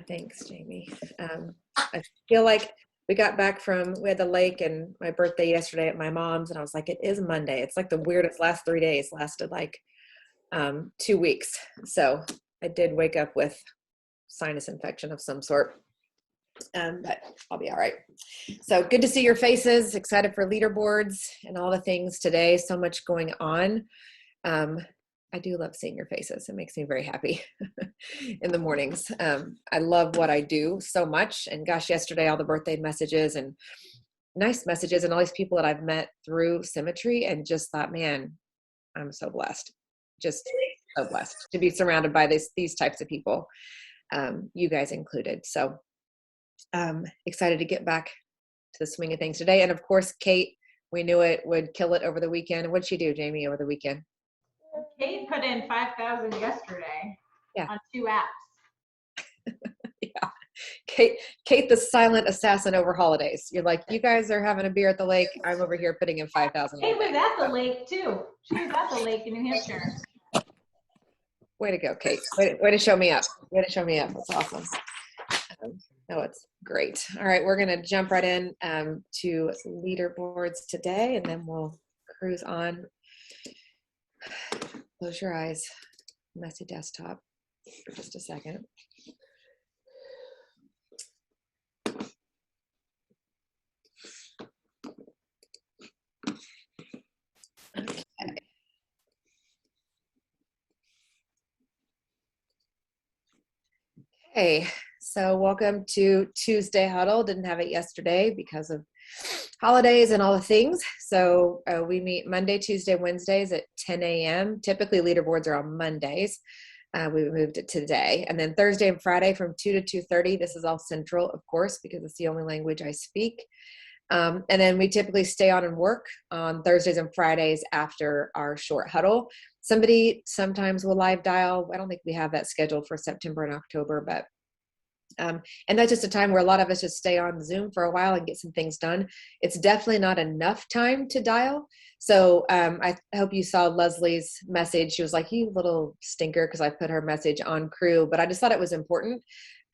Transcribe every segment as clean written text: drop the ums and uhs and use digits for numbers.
Thanks, Jamie. I feel like we got back we had the lake and my birthday yesterday at my mom's, and I was like, it is Monday. It's like the weirdest last 3 days, lasted like 2 weeks. So I did wake up with sinus infection of some sort, but I'll be all right. So good to see your faces, excited for leaderboards and all the things today. So much going on. I do love seeing your faces. It makes me very happy in the mornings. I love what I do so much. And gosh, yesterday, all the birthday messages and nice messages and all these people that I've met through Symmetry, and just thought, man, I'm so blessed. Just so blessed to be surrounded by these types of people, you guys included. So excited to get back to the swing of things today. And of course, Kate, we knew it would kill it over the weekend. What'd she do, Jamie, over the weekend? Kate put in 5,000 yesterday on 2 apps. Yeah. Kate, the silent assassin over holidays. You're like, you guys are having a beer at the lake. I'm over here putting in 5,000. Kate was at the lake too. She was at the lake in New Hampshire. Way to go, Kate. Way to show me up. Way to show me up. That's awesome. No, it's great. All right, we're going to jump right in to leaderboards today, and then we'll cruise on. Close your eyes. Messy desktop for just a second. Okay. Hey, so welcome to Tuesday Huddle. Didn't have it yesterday because of holidays and all the things. So we meet Monday, Tuesday, Wednesdays at 10 a.m. Typically leaderboards are on Mondays. We moved it today. And then Thursday and Friday from 2 to 2:30. This is all central, of course, because it's the only language I speak. And then we typically stay on and work on Thursdays and Fridays after our short huddle. Somebody sometimes will live dial. I don't think we have that scheduled for September and October, but and that's just a time where a lot of us just stay on Zoom for a while and get some things done. It's definitely not enough time to dial. So I hope you saw Leslie's message. She was like, you little stinker, because I put her message on crew, but I just thought it was important.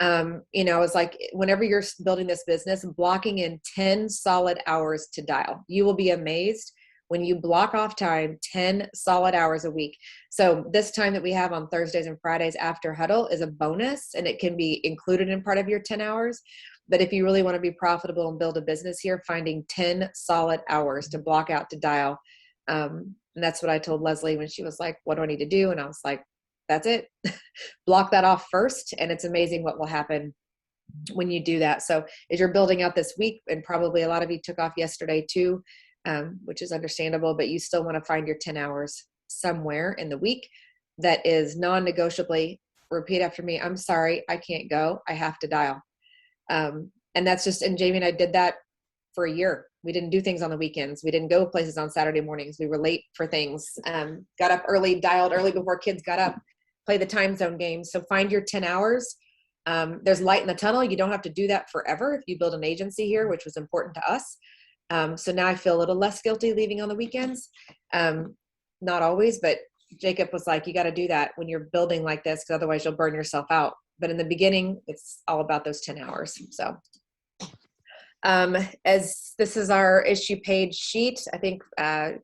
It's like, whenever you're building this business, blocking in 10 solid hours to dial, you will be amazed when you block off time, 10 solid hours a week. So this time that we have on Thursdays and Fridays after huddle is a bonus, and it can be included in part of your 10 hours. But if you really want to be profitable and build a business here, finding 10 solid hours to block out to dial. And that's what I told Leslie when she was like, what do I need to do? And I was like, that's it. Block that off first. And it's amazing what will happen when you do that. So as you're building out this week, and probably a lot of you took off yesterday too, which is understandable, but you still want to find your 10 hours somewhere in the week that is non-negotiably, repeat after me, I'm sorry, I can't go, I have to dial. And that's just, and Jamie and I did that for a year. We didn't do things on the weekends. We didn't go places on Saturday mornings. We were late for things, got up early, dialed early before kids got up, play the time zone games. So find your 10 hours. There's light in the tunnel. You don't have to do that forever if you build an agency here, which was important to us. So now I feel a little less guilty leaving on the weekends. Not always, but Jacob was like, you got to do that when you're building like this, because otherwise you'll burn yourself out. But in the beginning, it's all about those 10 hours. So as this is our issue page sheet, I think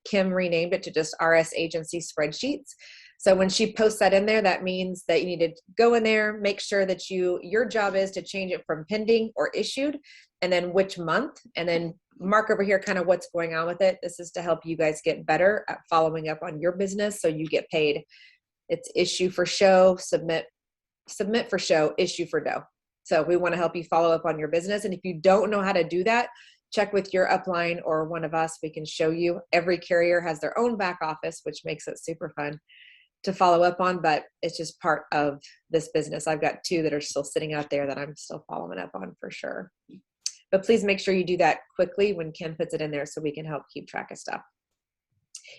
Kim renamed it to just RS Agency Spreadsheets. So when she posts that in there, that means that you need to go in there, make sure that your job is to change it from pending or issued, and then which month, and then mark over here kind of what's going on with it. This is to help you guys get better at following up on your business so you get paid. It's issue for show, submit for show, issue for dough. So we want to help you follow up on your business. And if you don't know how to do that, check with your upline or one of us. We can show you. Every carrier has their own back office, which makes it super fun to follow up on, but it's just part of this business. I've got 2 that are still sitting out there that I'm still following up on for sure. But please make sure you do that quickly when Kim puts it in there so we can help keep track of stuff.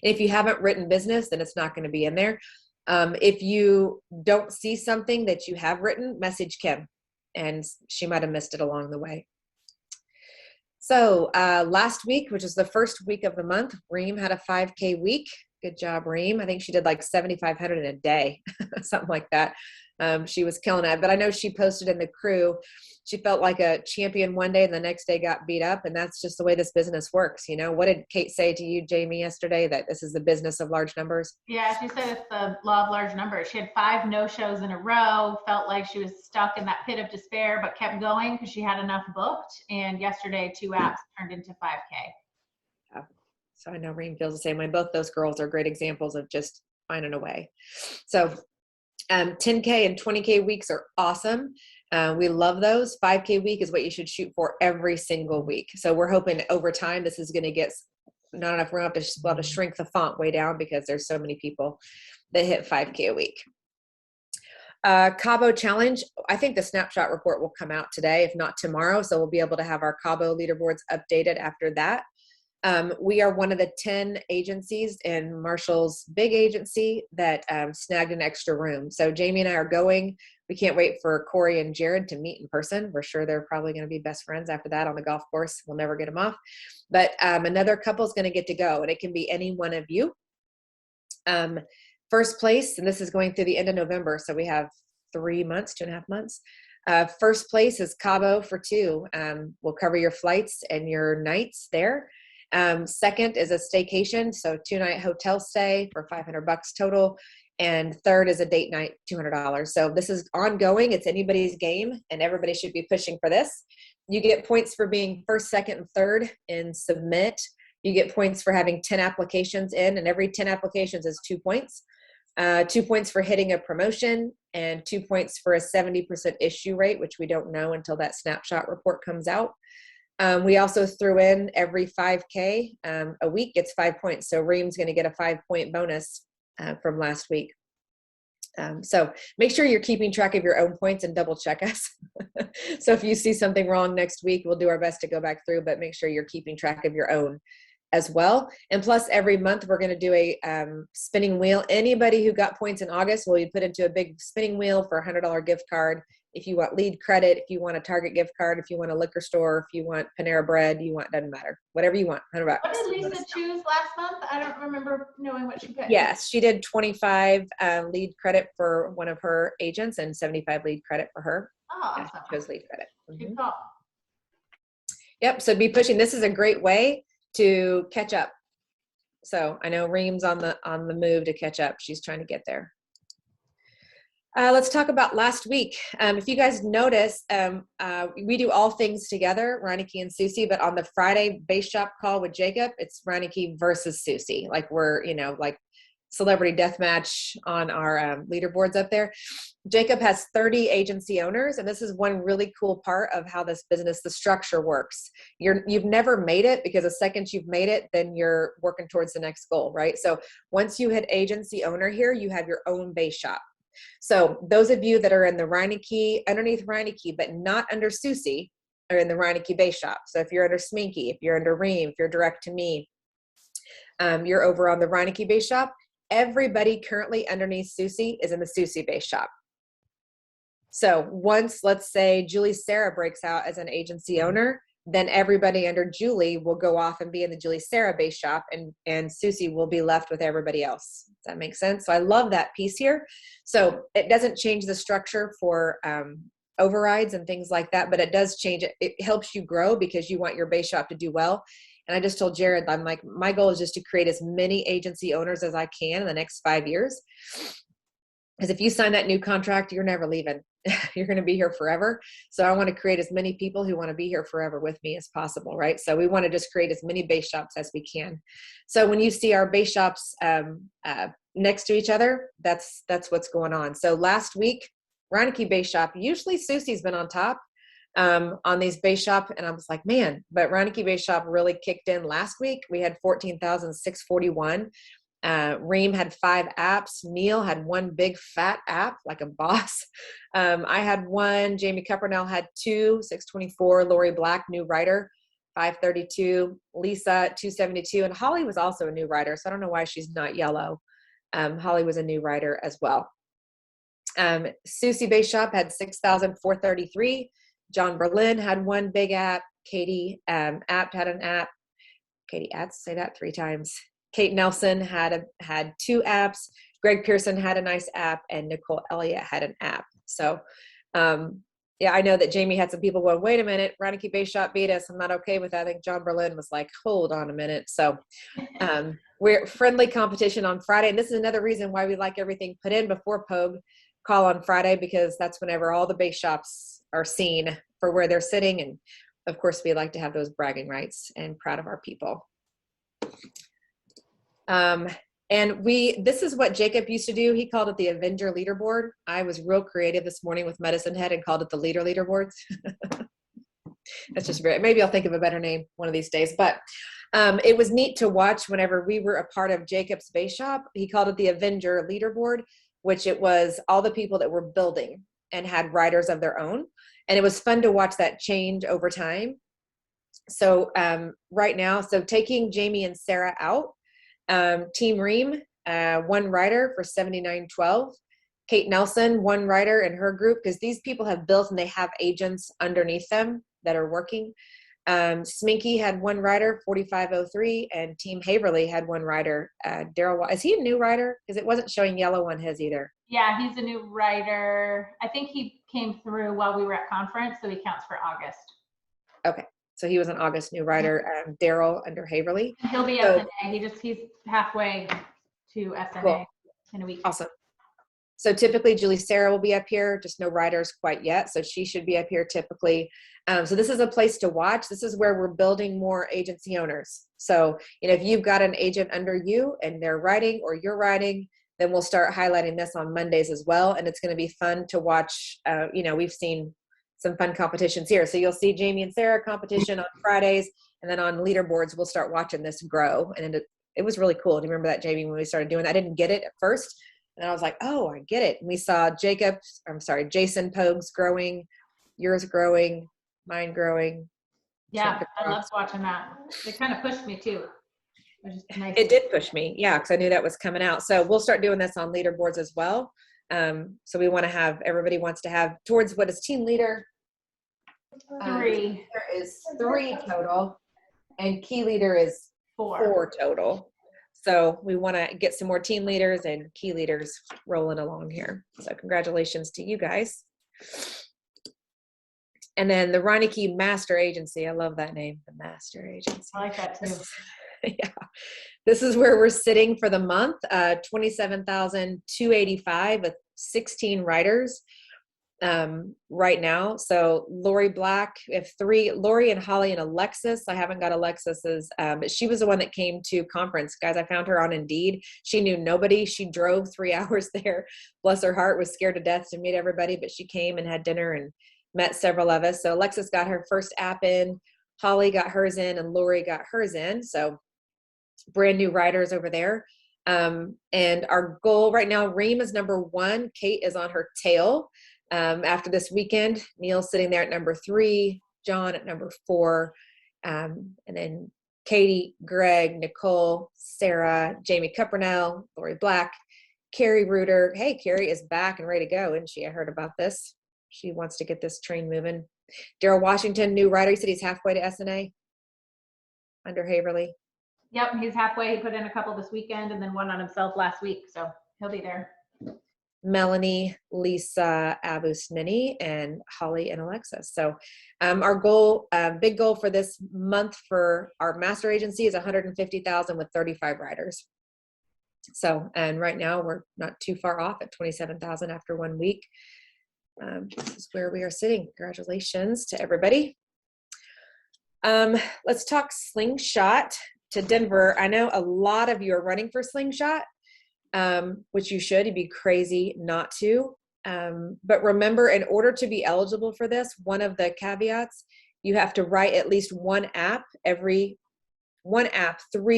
If you haven't written business, then it's not going to be in there. If you don't see something that you have written, message Kim, and she might have missed it along the way. So last week, which is the first week of the month, Reem had a 5K week. Good job, Reem. I think she did like 7,500 in a day, something like that. She was killing it. But I know she posted in the crew, she felt like a champion one day and the next day got beat up. And that's just the way this business works. You know, what did Kate say to you, Jamie, yesterday, that this is the business of large numbers? Yeah, she said it's the law of large numbers. She had 5 no-shows in a row, felt like she was stuck in that pit of despair, but kept going because she had enough booked. And yesterday, 2 apps turned into 5K. Yeah. So I know Reem feels the same way. Both those girls are great examples of just finding a way. So 10K and 20K weeks are awesome. We love those. 5K week is what you should shoot for every single week. So we're hoping over time, this is going to get not enough. We're going to have to shrink the font way down because there's so many people that hit 5K a week. Cabo challenge. I think the snapshot report will come out today, if not tomorrow. So we'll be able to have our Cabo leaderboards updated after that. We are one of the 10 agencies in Marshall's big agency that snagged an extra room. So Jamie and I are going. We can't wait for Corey and Jared to meet in person. We're sure they're probably going to be best friends after that on the golf course. We'll never get them off. But another couple is going to get to go, and it can be any one of you. First place, and this is going through the end of November, so we have 3 months, 2.5 months. First place is Cabo for 2. We'll cover your flights and your nights there. Second is a staycation, so 2-night hotel stay for $500 total. And third is a date night, $200. So this is ongoing. It's anybody's game, and everybody should be pushing for this. You get points for being first, second, and third in submit. You get points for having 10 applications in, and every 10 applications is 2 points. 2 points for hitting a promotion, and 2 points for a 70% issue rate, which we don't know until that snapshot report comes out. We also threw in every 5K a week gets 5 points. So Reem's going to get a 5-point bonus from last week. So make sure you're keeping track of your own points and double check us. So if you see something wrong next week, we'll do our best to go back through, but make sure you're keeping track of your own as well. And plus every month we're going to do a spinning wheel. Anybody who got points in August will be put into a big spinning wheel for a $100 gift card. If you want lead credit, if you want a Target gift card, if you want a liquor store, if you want Panera Bread, doesn't matter. Whatever you want, $100. What did Lisa choose last month? I don't remember knowing what she picked. Yes, she did 25 lead credit for one of her agents and 75 lead credit for her. Oh, awesome. Yeah, she chose lead credit. Good call. Yep, so be pushing. This is a great way to catch up. So I know Reem's on the move to catch up. She's trying to get there. Let's talk about last week. If you guys notice, we do all things together, Reineke and Susie, but on the Friday base shop call with Jacob, it's Reineke versus Susie. Like we're, like celebrity death match on our leaderboards up there. Jacob has 30 agency owners, and this is one really cool part of how this business, the structure works. You've never made it, because the second you've made it, then you're working towards the next goal, right? So once you hit agency owner here, you have your own base shop. So those of you that are in the Reineke, underneath Reineke, but not under Susie, are in the Reineke base shop. So if you're under Sminky, if you're under Reem, if you're direct to me, you're over on the Reineke base shop. Everybody currently underneath Susie is in the Susie base shop. So once, let's say, Julie Sarah breaks out as an agency owner, then everybody under Julie will go off and be in the Julie Sarah base shop, and Susie will be left with everybody else. Does that make sense? So I love that piece here. So it doesn't change the structure for overrides and things like that, but it does change it. It helps you grow because you want your base shop to do well. And I just told Jared, I'm like, my goal is just to create as many agency owners as I can in the next 5 years. Because if you sign that new contract, you're never leaving. You're going to be here forever. So I want to create as many people who want to be here forever with me as possible, right? So we want to just create as many base shops as we can. So when you see our base shops next to each other, that's what's going on. So last week, Reineke base shop, usually Susie's been on top on these base shop, and I was like, man, but Reineke base shop really kicked in last week. We had 14,641. Reem had 5 apps. Neil had 1 big fat app, like a boss. I had 1. Jamie Cuppernell had 2, 624. Lori Black, new writer, 532. Lisa, 272. And Holly was also a new writer, so I don't know why she's not yellow. Holly was a new writer as well. Susie Base Shop had 6,433. John Berlin had 1 big app. Katie Apt had an app. Katie Apt, say that 3 times. Kate Nelson had 2 apps. Greg Pearson had a nice app, and Nicole Elliott had an app. So, yeah, I know that Jamie had some people going, wait a minute, Reineke Base Shop beat us. I'm not okay with that. I think John Berlin was like, hold on a minute. So we're friendly competition on Friday. And this is another reason why we like everything put in before Pogue call on Friday, because that's whenever all the base shops are seen for where they're sitting. And of course, we like to have those bragging rights and proud of our people. And this is what Jacob used to do. He called it the Avenger leaderboard. I was real creative this morning with Medicine Head and called it the leader leaderboards. That's just great. Maybe I'll think of a better name one of these days. But it was neat to watch whenever we were a part of Jacob's base shop. He called it the Avenger leaderboard, which it was all the people that were building and had riders of their own. And it was fun to watch that change over time. So right now, so taking Jamie and Sarah out, Team Ream, 1 rider for 79.12. Kate Nelson, 1 rider in her group, because these people have built and they have agents underneath them that are working. Sminky had 1 rider, 45.03, and Team Haverly had 1 rider. Daryl, is he a new rider? Because it wasn't showing yellow on his either. Yeah, he's a new rider. I think he came through while we were at conference, so he counts for August. Okay, so he was an August new rider. Daryl under Haverly. He'll be So, SNA. He's halfway to SNA cool. in a week. Awesome. So typically Julie Sarah will be up here, just no riders quite yet. So she should be up here typically. So this is a place to watch. This is where we're building more agency owners. So, if you've got an agent under you and they're riding or you're riding, then we'll start highlighting this on Mondays as well. And it's going to be fun to watch. We've seen some fun competitions here. So you'll see Jamie and Sarah competition on Fridays, and then on leaderboards, we'll start watching this grow. And it was really cool. Do you remember that, Jamie, when we started doing that? I didn't get it at first. And I was like, oh, I get it. And we saw Jason Pogue's growing, yours growing, mine growing. Yeah, I loved watching that. It kind of pushed me too. Which is nice. It did push me, yeah, because I knew that was coming out. So we'll start doing this on leaderboards as well. So we want to have, everybody wants to have towards what is team leader? 3. There is 3 total, and key leader is 4 total. So we want to get some more team leaders and key leaders rolling along here. So congratulations to you guys. And then the Reineke Master Agency. I love that name, the Master Agency. I like that too. Yeah. This is where we're sitting for the month, 27,285 with 16 riders right now. So Lori Black, we have 3, Lori and Holly and Alexis. I haven't got Alexis's, but she was the one that came to conference. Guys, I found her on Indeed. She knew nobody. She drove 3 hours there. Bless her heart, was scared to death to meet everybody, but she came and had dinner and met several of us. So Alexis got her first app in, Holly got hers in, and Lori got hers in. So brand new riders over there. And our goal right now, Reem is number 1. Kate is on her tail. After this weekend, Neil's sitting there at number 3, John at number 4, and then Katie, Greg, Nicole, Sarah, Jamie Cuppernell, Lori Black, Carrie Reuter. Hey, Carrie is back and ready to go, isn't she? I heard about this. She wants to get this train moving. Daryl Washington, new rider. He said he's halfway to SNA under Haverly. Yep, he's halfway. He put in a couple this weekend and then 1 on himself last week, so he'll be there. Melanie, Lisa, Abusmini, and Holly and Alexis. So our goal, big goal for this month for our master agency is 150,000 with 35 riders. So, and right now we're not too far off at 27,000 after 1 week. This is where we are sitting. Congratulations to everybody. Let's talk Slingshot to Denver. I know a lot of you are running for Slingshot. Which you should. You'd be crazy not to. But remember, in order to be eligible for this, one of the caveats, you have to write at least 1 app 3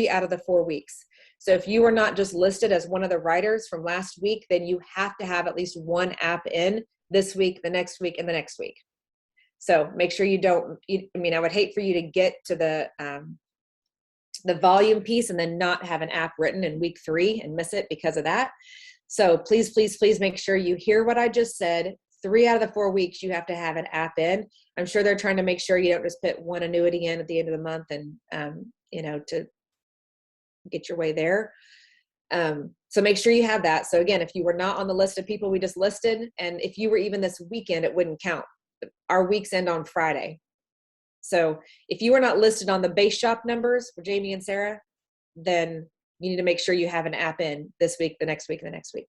out of the 4 weeks. So if you were not just listed as one of the writers from last week, then you have to have at least 1 app in this week, the next week, and the next week. So make sure you don't, I would hate for you to get to the volume piece and then not have an app written in week 3 and miss it because of that. So please, please, please make sure you hear what I just said. 3 out of the 4 weeks, you have to have an app in. I'm sure they're trying to make sure you don't just put 1 annuity in at the end of the month and, to get your way there. So make sure you have that. So again, if you were not on the list of people we just listed, and if you were even this weekend, it wouldn't count. Our weeks end on Friday. So if you are not listed on the base shop numbers for Jamie and Sarah, then you need to make sure you have an app in this week, the next week, and the next week.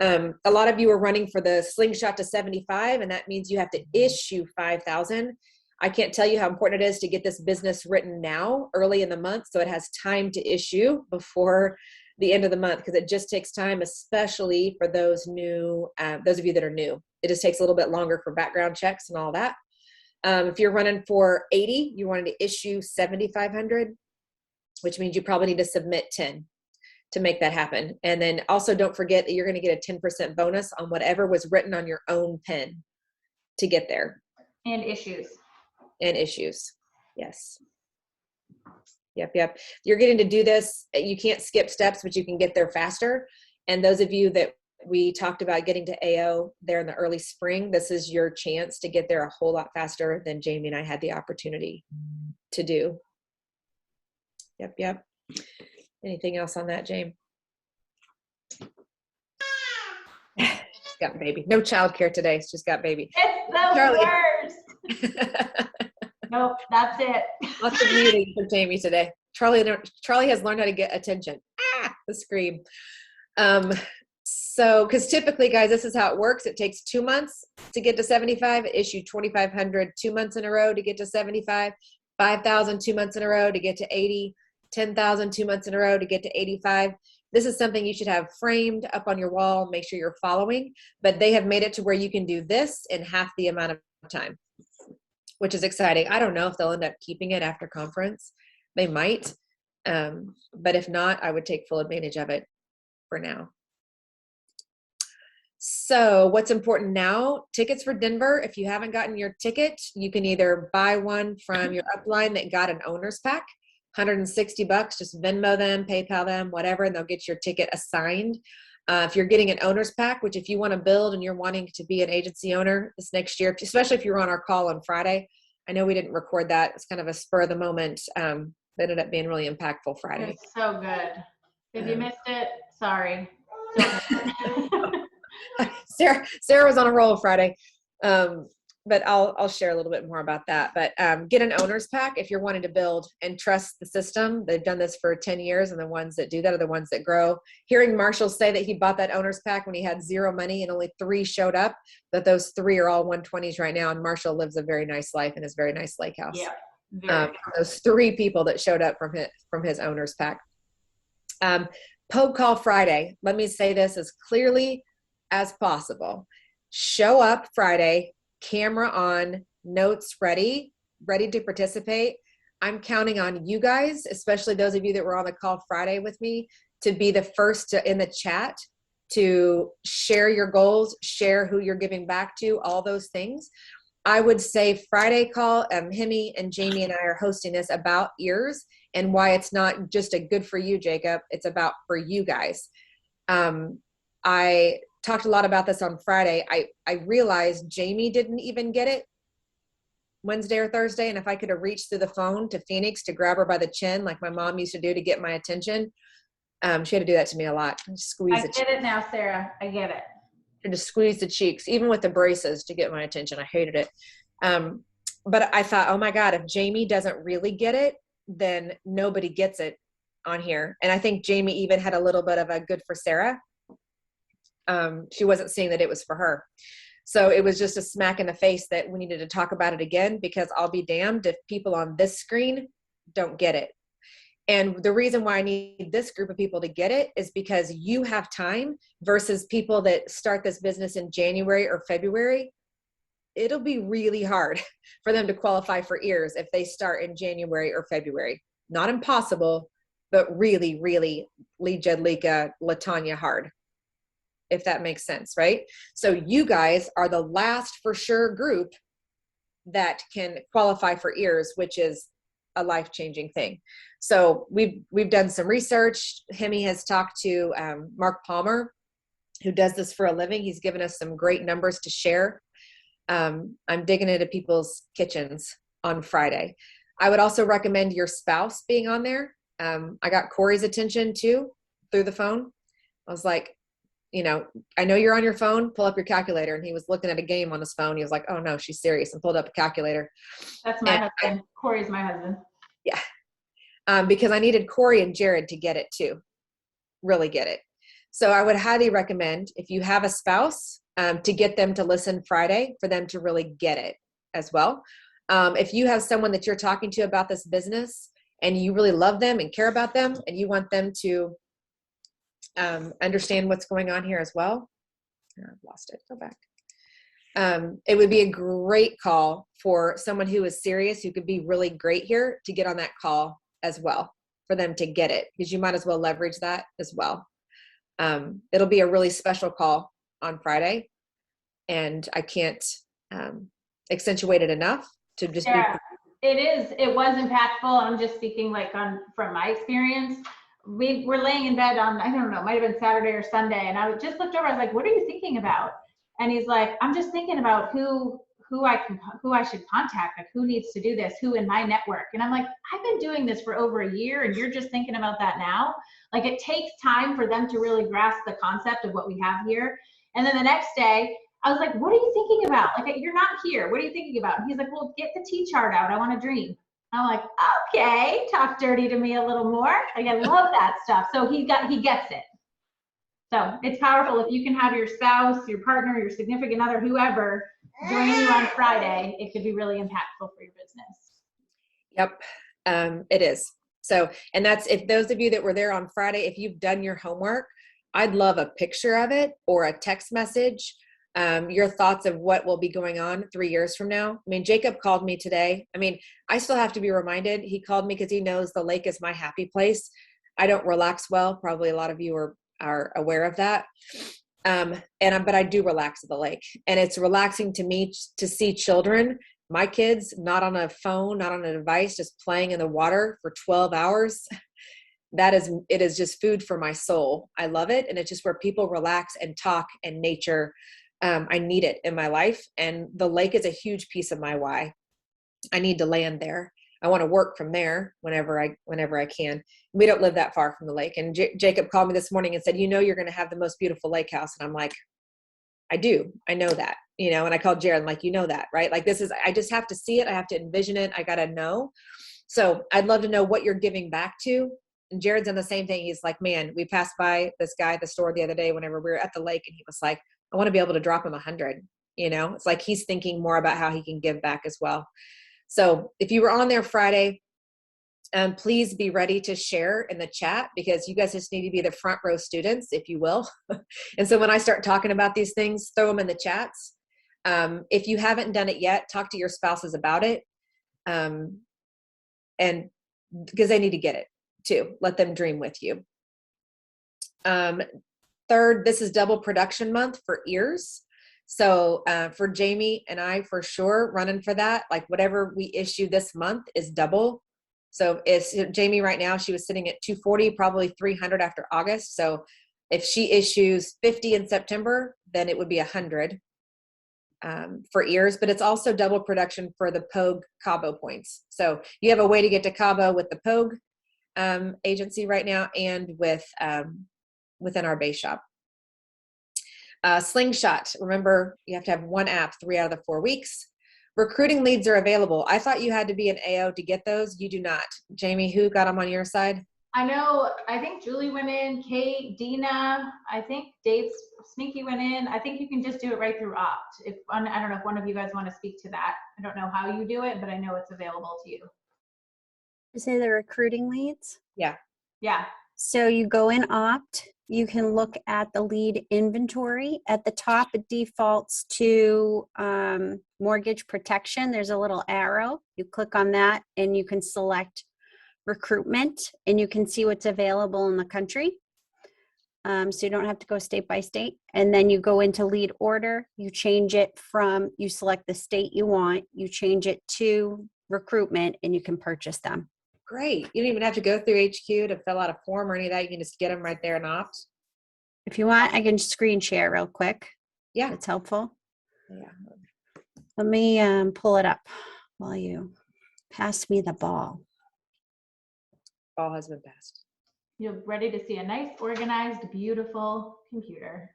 A lot of you are running for the slingshot to 75, and that means you have to issue 5,000. I can't tell you how important it is to get this business written now, early in the month, so it has time to issue before the end of the month, because it just takes time, especially for those new, those of you that are new. It just takes a little bit longer for background checks and all that. If you're running for 80, you wanted to issue 7,500, which means you probably need to submit 10 to make that happen. And then also don't forget that you're going to get a 10% bonus on whatever was written on your own pen to get there. And issues. And issues. Yes. Yep. You're getting to do this. You can't skip steps, but you can get there faster. And those of you that we talked about getting to AO there in the early spring, this is your chance to get there a whole lot faster than Jamie and I had the opportunity to do. Yep. Anything else on that, Jamie? She's got baby. No childcare today. She's got baby. It's the worst. Nope, that's it. Lots of muting for Jamie today. Charlie has learned how to get attention. The scream. So, because typically, guys, this is how it works. It takes 2 months to get to 75. Issue 2,500 2 months in a row to get to 75. 5,000 2 months in a row to get to 80. 10,000 2 months in a row to get to 85. This is something you should have framed up on your wall. Make sure you're following. But they have made it to where you can do this in half the amount of time, which is exciting. I don't know if they'll end up keeping it after conference. They might. But if not, I would take full advantage of it for now. So what's important now? Tickets for Denver. If you haven't gotten your ticket, you can either buy one from your upline that got an owner's pack, $160. Just Venmo them, PayPal them, whatever, and they'll get your ticket assigned. If you're getting an owner's pack, which if you want to build and you're wanting to be an agency owner this next year, especially if you were on our call on Friday, I know we didn't record that. It's kind of a spur of the moment. That ended up being really impactful Friday. It's so good. If you missed it, sorry. Sarah was on a roll Friday. But I'll share a little bit more about that. But get an owner's pack if you're wanting to build and trust the system. They've done this for 10 years, and the ones that do that are the ones that grow. Hearing Marshall say that he bought that owner's pack when he had zero money and only 3 showed up, that those 3 are all 120s right now, and Marshall lives a very nice life in his very nice lake house. Yeah. Those 3 people that showed up from his owner's pack. Poke Call Friday. Let me say this as clearly as possible. Show up Friday, camera on, notes ready to participate. I'm counting on you guys, especially those of you that were on the call Friday with me, to be the first in the chat to share your goals, share who you're giving back to, all those things. I would say Friday call, Hemi and Jamie and I are hosting this about ears and why it's not just a good for you, Jacob. It's about for you guys. I talked a lot about this on Friday. I realized Jamie didn't even get it Wednesday or Thursday. And if I could have reached through the phone to Phoenix to grab her by the chin, like my mom used to do to get my attention, she had to do that to me a lot. I get it now, Sarah. I get it. To squeeze the cheeks, even with the braces, to get my attention. I hated it. But I thought, oh my God, if Jamie doesn't really get it, then nobody gets it on here. And I think Jamie even had a little bit of a good for Sarah. She wasn't seeing that it was for her. So it was just a smack in the face that we needed to talk about it again, because I'll be damned if people on this screen don't get it. And the reason why I need this group of people to get it is because you have time versus people that start this business in January or February. It'll be really hard for them to qualify for ears if they start in January or February. Not impossible, but really, really Lee-Jed-Lika, Latanya hard, if that makes sense, right? So you guys are the last for sure group that can qualify for ears, which is a life-changing thing. So we've done some research. Hemi has talked to Mark Palmer, who does this for a living. He's given us some great numbers to share. I'm digging into people's kitchens on Friday. I would also recommend your spouse being on there. I got Corey's attention too through the phone. I was like, I know you're on your phone, pull up your calculator. And he was looking at a game on his phone. He was like, oh no, she's serious, and pulled up a calculator. That's my husband. Corey's my husband. Yeah. Because I needed Corey and Jared to get it too, really get it. So I would highly recommend, if you have a spouse, to get them to listen Friday, for them to really get it as well. If you have someone that you're talking to about this business and you really love them and care about them and you want them to understand what's going on here as well. I've lost it. Go back. It would be a great call for someone who is serious, who could be really great here, to get on that call as well, for them to get it, because you might as well leverage that as well. It'll be a really special call on Friday, and I can't accentuate it enough to just be. It is. It was impactful. I'm just speaking from my experience. We were laying in bed on, I don't know, it might have been Saturday or Sunday, and I just looked over. I was like, "What are you thinking about?" And he's like, "I'm just thinking about who I should contact, like who needs to do this, who in my network." And I'm like, "I've been doing this for over a year, and you're just thinking about that now?" Like, it takes time for them to really grasp the concept of what we have here. And then the next day, I was like, "What are you thinking about? Like, you're not here. What are you thinking about?" And he's like, "Well, get the T chart out. I want to dream." I'm like, "Okay, talk dirty to me a little more." Like, I love that stuff. So he gets it. So it's powerful if you can have your spouse, your partner, your significant other, whoever, join you on Friday. It could be really impactful for your business. Yep, it is. So, and that's, if those of you that were there on Friday, if you've done your homework, I'd love a picture of it or a text message. Your thoughts of what will be going on 3 years from now. I mean, Jacob called me today. I mean, I still have to be reminded. He called me because he knows the lake is my happy place. I don't relax well. Probably a lot of you are aware of that. But I do relax at the lake, and it's relaxing to me to see children, my kids, not on a phone, not on a device, just playing in the water for 12 hours. It is just food for my soul. I love it. And it's just where people relax and talk, and nature. I need it in my life, and the lake is a huge piece of my why. I need to land there. I want to work from there whenever I can. We don't live that far from the lake. And Jacob called me this morning and said, "You're going to have the most beautiful lake house." And I'm like, I do. I know that, and I called Jared. I'm like, that, right? Like, I just have to see it. I have to envision it. I got to know. So I'd love to know what you're giving back to. And Jared's done the same thing. He's like, "Man, we passed by this guy at the store the other day whenever we were at the lake." And he was like, "I want to be able to drop him 100. It's like he's thinking more about how he can give back as well. So if you were on there Friday, please be ready to share in the chat, because you guys just need to be the front row students, if you will. And so when I start talking about these things, throw them in the chats. If you haven't done it yet, talk to your spouses about it. And because they need to get it too. Let them dream with you. Third, this is double production month for ears. So for Jamie and I, for sure, running for that, like whatever we issue this month is double. So it's Jamie right now, she was sitting at 240, probably 300 after August. So if she issues 50 in September, then it would be 100 for ears, but it's also double production for the Pogue Cabo points. So you have a way to get to Cabo with the Pogue agency right now, and with within our base shop. Slingshot, remember, you have to have one app 3 out of the 4 weeks. Recruiting leads are available. I thought you had to be an AO to get those. You do not. Jamie, who got them on your side? I know, I think Julie went in, Kate, Dina, I think Dave Sneaky went in. I think you can just do it right through Opt. I don't know if one of you guys want to speak to that. I don't know how you do it, but I know it's available to you. You say the recruiting leads? Yeah. Yeah. So you go in Opt, you can look at the lead inventory. At the top, it defaults to mortgage protection. There's a little arrow. You click on that and you can select recruitment, and you can see what's available in the country. So you don't have to go state by state. And then you go into lead order. You change it from, you select the state you want, you change it to recruitment, and you can purchase them. Great. You don't even have to go through HQ to fill out a form or any of that. You can just get them right there in Opt. If you want, I can screen share real quick. Yeah. It's helpful. Yeah. Let me pull it up while you pass me the ball. fall has been passed. You're ready to see a nice, organized, beautiful computer.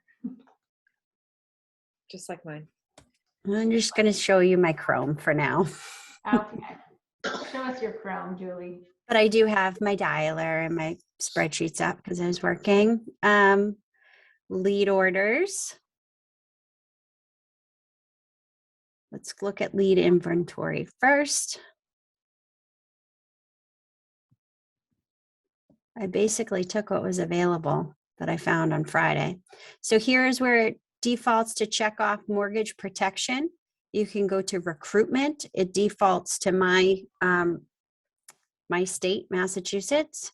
Just like mine. I'm just going to show you my Chrome for now. Okay. Show us your Chrome, Julie. But I do have my dialer and my spreadsheets up because I was working. Lead orders. Let's look at lead inventory first. I basically took what was available that I found on Friday. So here's where it defaults to check off mortgage protection. You can go to recruitment. It defaults to my state, Massachusetts.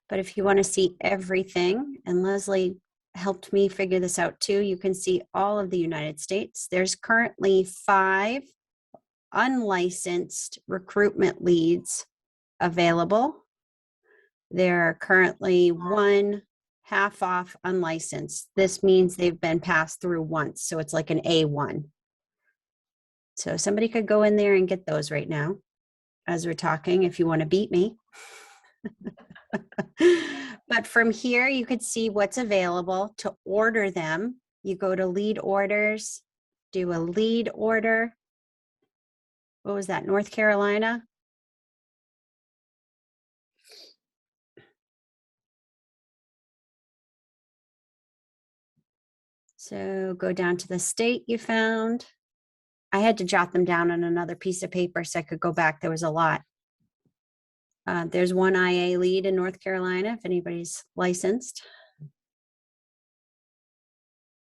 But if you want to see everything, and Leslie helped me figure this out too, you can see all of the United States. There's currently 5 unlicensed recruitment leads available. There are currently 1 half off unlicensed. This means they've been passed through once. So it's like an A1. So somebody could go in there and get those right now as we're talking if you want to beat me. But from here, you could see what's available to order them. You go to lead orders, do a lead order. What was that, North Carolina? So go down to the state you found. I had to jot them down on another piece of paper so I could go back. There was a lot. There's 1 IA lead in North Carolina if anybody's licensed.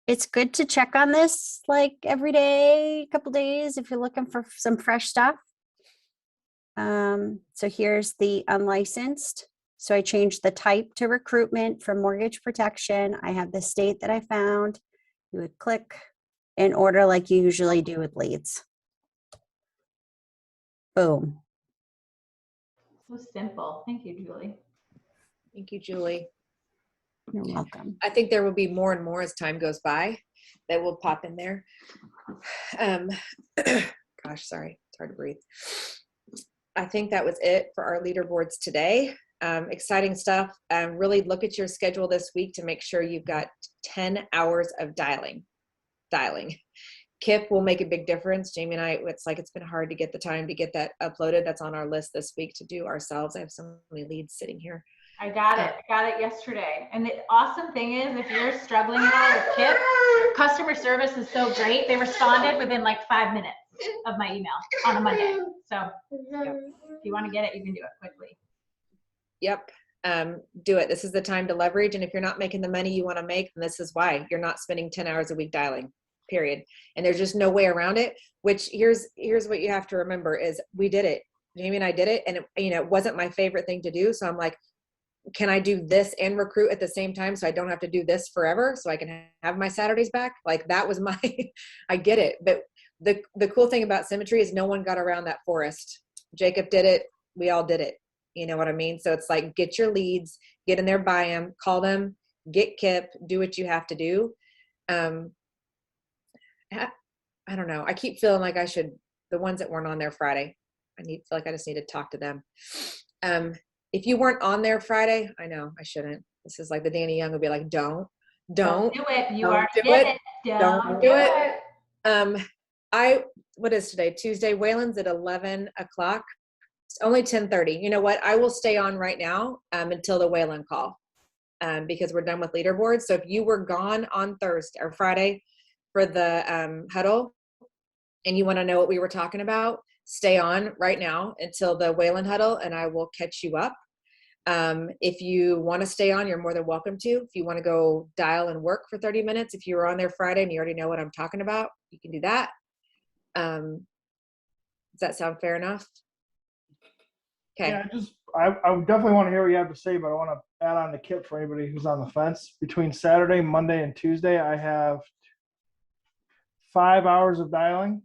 It's good to check on this like every day, couple days if you're looking for some fresh stuff. So here's the unlicensed. So I changed the type to recruitment for mortgage protection. I have the state that I found. You would click in order like you usually do with leads. Boom. So simple. Thank you, Julie. Thank you, Julie. You're welcome. I think there will be more and more as time goes by that will pop in there. Gosh, sorry, it's hard to breathe. I think that was it for our leaderboards today. Exciting stuff. Really look at your schedule this week to make sure you've got 10 hours of dialing. Kip will make a big difference. Jamie and I, it's been hard to get the time to get that uploaded. That's on our list this week to do ourselves. I have so many leads sitting here. I got it. I got it yesterday. And the awesome thing is, if you're struggling at all with Kip, customer service is so great. They responded within like 5 minutes of my email on a Monday. So if you want to get it, you can do it quickly. Yep. Do it. This is the time to leverage. And if you're not making the money you want to make, then this is why you're not spending 10 hours a week dialing, period. And there's just no way around it, which here's what you have to remember is we did it. Jamie and I did it. And it wasn't my favorite thing to do. So I'm like, can I do this and recruit at the same time so I don't have to do this forever so I can have my Saturdays back? Like that was my, I get it. But the cool thing about Symmetry is no one got around that forest. Jacob did it. We all did it. You know what I mean? So it's like, get your leads, get in there, buy them, call them, get Kip, do what you have to do. I don't know. I keep feeling like I should, the ones that weren't on there Friday, feel like I just need to talk to them. If you weren't on there Friday, I know I shouldn't. This is like the Danny Young would be like, don't do it. You don't already do did it. it. Don't do it. What is today? Tuesday. Wayland's at 11 o'clock. It's only 10:30. You know what? I will stay on right now until the Wayland call because we're done with leaderboards. So if you were gone on Thursday or Friday for the huddle and you want to know what we were talking about, stay on right now until the Wayland huddle and I will catch you up. If you want to stay on, you're more than welcome to. If you want to go dial and work for 30 minutes, if you were on there Friday and you already know what I'm talking about, you can do that. Does that sound fair enough? Okay. Yeah, I would definitely want to hear what you have to say, but I want to add on to Kip for anybody who's on the fence. Between Saturday, Monday, and Tuesday, I have 5 hours of dialing.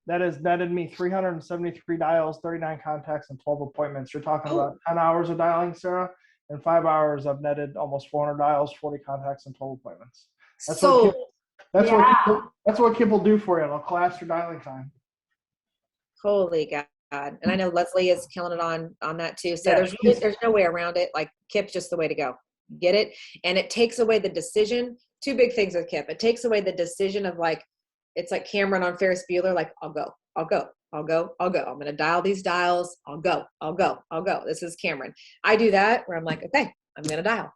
That has netted me 373 dials, 39 contacts, and 12 appointments. You're talking about 10 hours of dialing, Sarah, and 5 hours I've netted almost 400 dials, 40 contacts, and 12 appointments. That's what Kip will do for you. It'll collapse your dialing time. Holy And I know Leslie is killing it on that too. So Yeah, there's no way around it. Like KIP's just the way to go. Get it? And it takes away the decision. Two big things with KIP. It takes away the decision of like, it's like Cameron on Ferris Bueller, like, I'll go. I'm going to dial these dials. I'll go. This is Cameron. I do that where I'm like, okay, I'm going to dial.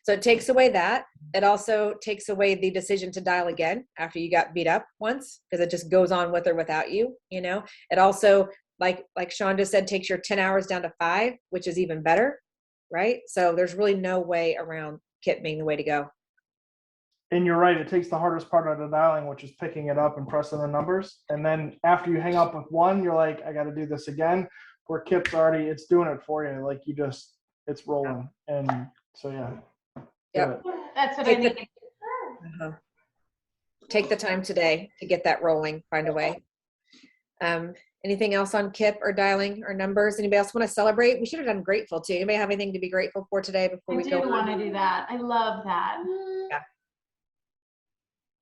So it takes away that. It also takes away the decision to dial again after you got beat up once, because it just goes on with or without you, you know. It also, like Sean just said, takes your 10 hours down to 5, which is even better, right? So there's really no way around KIP being the way to go. and you're right. It takes the hardest part out of dialing, which is picking it up and pressing the numbers. And then after you hang up with one, you're like, I got to do this again. Where KIP's already, it's doing it for you. Like it's rolling. And so, yeah. Yep. That's what I need. Take the time today to get that rolling, find a way. Anything else on KIP or dialing or numbers? Anybody else want to celebrate? We should have done grateful too. Anybody have anything to be grateful for today before we go? I do want to do that. I love that. Yeah.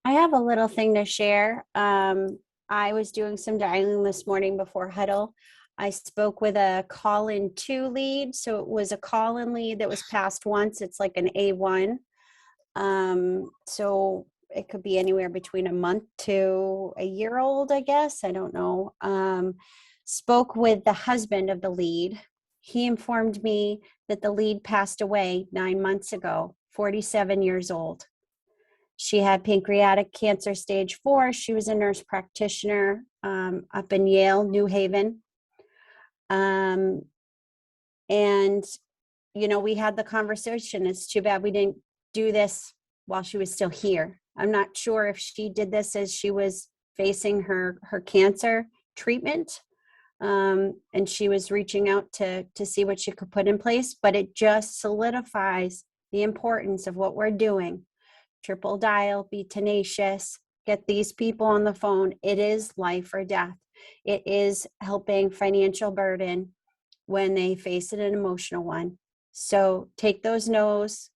I have a little thing to share. I was doing some dialing this morning before huddle. I spoke with a call-in 2 lead. So it was a call-in lead that was passed once. It's like an A1. So it could be anywhere between a month to a year old, I guess. I don't know. Spoke with the husband of the lead. He informed me that the lead passed away 9 months ago, 47 years old. She had pancreatic cancer stage 4. She was a nurse practitioner up in Yale, New Haven. And, you know, we had the conversation. It's too bad we didn't do this while she was still here. I'm not sure if she did this as she was facing her cancer treatment. And she was reaching out to see what she could put in place, but it just solidifies the importance of what we're doing. Triple dial, be tenacious, get these people on the phone. It is life or death. It is helping financial burden when they face an emotional one. So take those no's,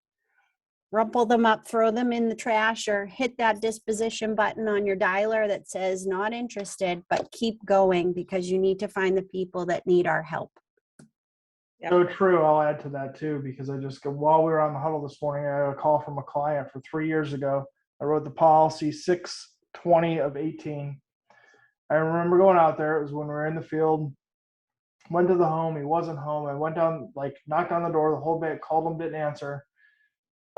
rumple them up, throw them in the trash, or hit that disposition button on your dialer that says not interested, but keep going because you need to find the people that need our help. Yep. So true. I'll add to that too, because while we were on the huddle this morning, I had a call from a client for 3 years ago. I wrote the policy 6/20 of 18. I remember going out there. It was when we were in the field, went to the home. He wasn't home. I went down, knocked on the door the whole bit, called him, didn't answer.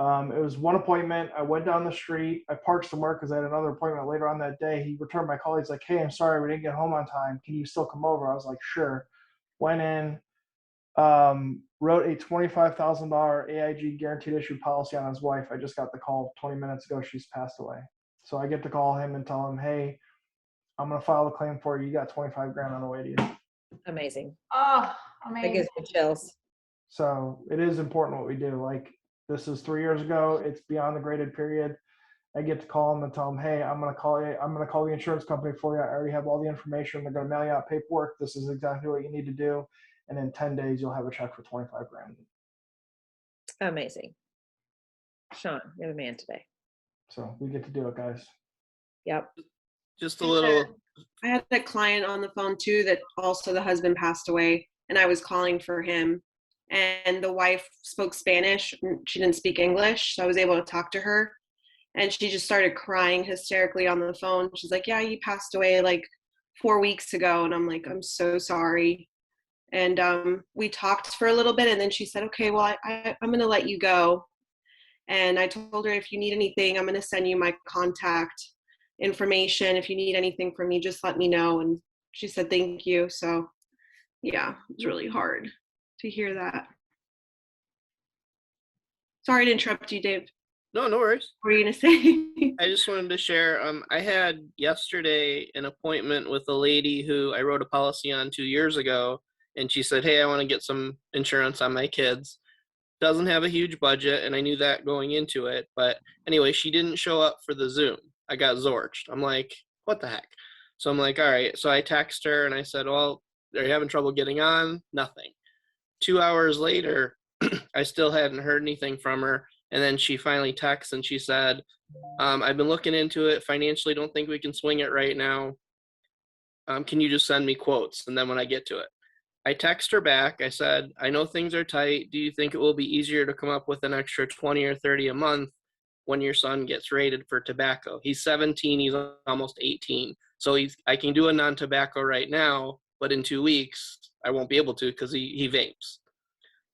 It was one appointment. I went down the street. I parked somewhere because I had another appointment later on that day. He returned my call. He's like, hey, I'm sorry, we didn't get home on time. Can you still come over? I was like, sure. Went in, wrote a $25,000 AIG guaranteed issue policy on his wife. I just got the call 20 minutes ago. She's passed away. So I get to call him and tell him, hey, I'm going to file a claim for you. You got 25 grand on the way to you. Amazing. Oh, That amazing. gives me chills. So it is important what we do. This is 3 years ago. It's beyond the graded period. I get to call them and tell them, hey, I'm going to call you. I'm going to call the insurance company for you. I already have all the information. They're going to mail you out paperwork. This is exactly what you need to do. And in 10 days, you'll have a check for 25 grand. Amazing. Sean, you're the man today. So we get to do it, guys. Yep. Just a little. I had a client on the phone too that also the husband passed away, and I was calling for him. And the wife spoke Spanish. She didn't speak English, so I was able to talk to her. And she just started crying hysterically on the phone. She's like, yeah, he passed away 4 weeks ago. And I'm like, I'm so sorry. And we talked for a little bit, and then she said, okay, well, I'm going to let you go. And I told her, if you need anything, I'm going to send you my contact information. If you need anything from me, just let me know. And she said, thank you. So yeah, it was really hard to hear that. Sorry to interrupt you, Dave. No worries. What were you going to say? I just wanted to share, I had yesterday an appointment with a lady who I wrote a policy on 2 years ago, and she said, hey, I want to get some insurance on my kids. Doesn't have a huge budget, and I knew that going into it. But anyway, she didn't show up for the Zoom. I got zorched. I'm like, what the heck? So I'm like, all right. So I text her, and I said, well, are you having trouble getting on? Nothing. 2 hours later, I still hadn't heard anything from her. And then she finally texts, and she said, I've been looking into it. Financially, don't think we can swing it right now. Can you just send me quotes? And then when I get to it, I text her back. I said, I know things are tight. Do you think it will be easier to come up with an extra 20 or 30 a month when your son gets rated for tobacco? He's 17, he's almost 18. So I can do a non-tobacco right now, but in 2 weeks, I won't be able to because he vapes.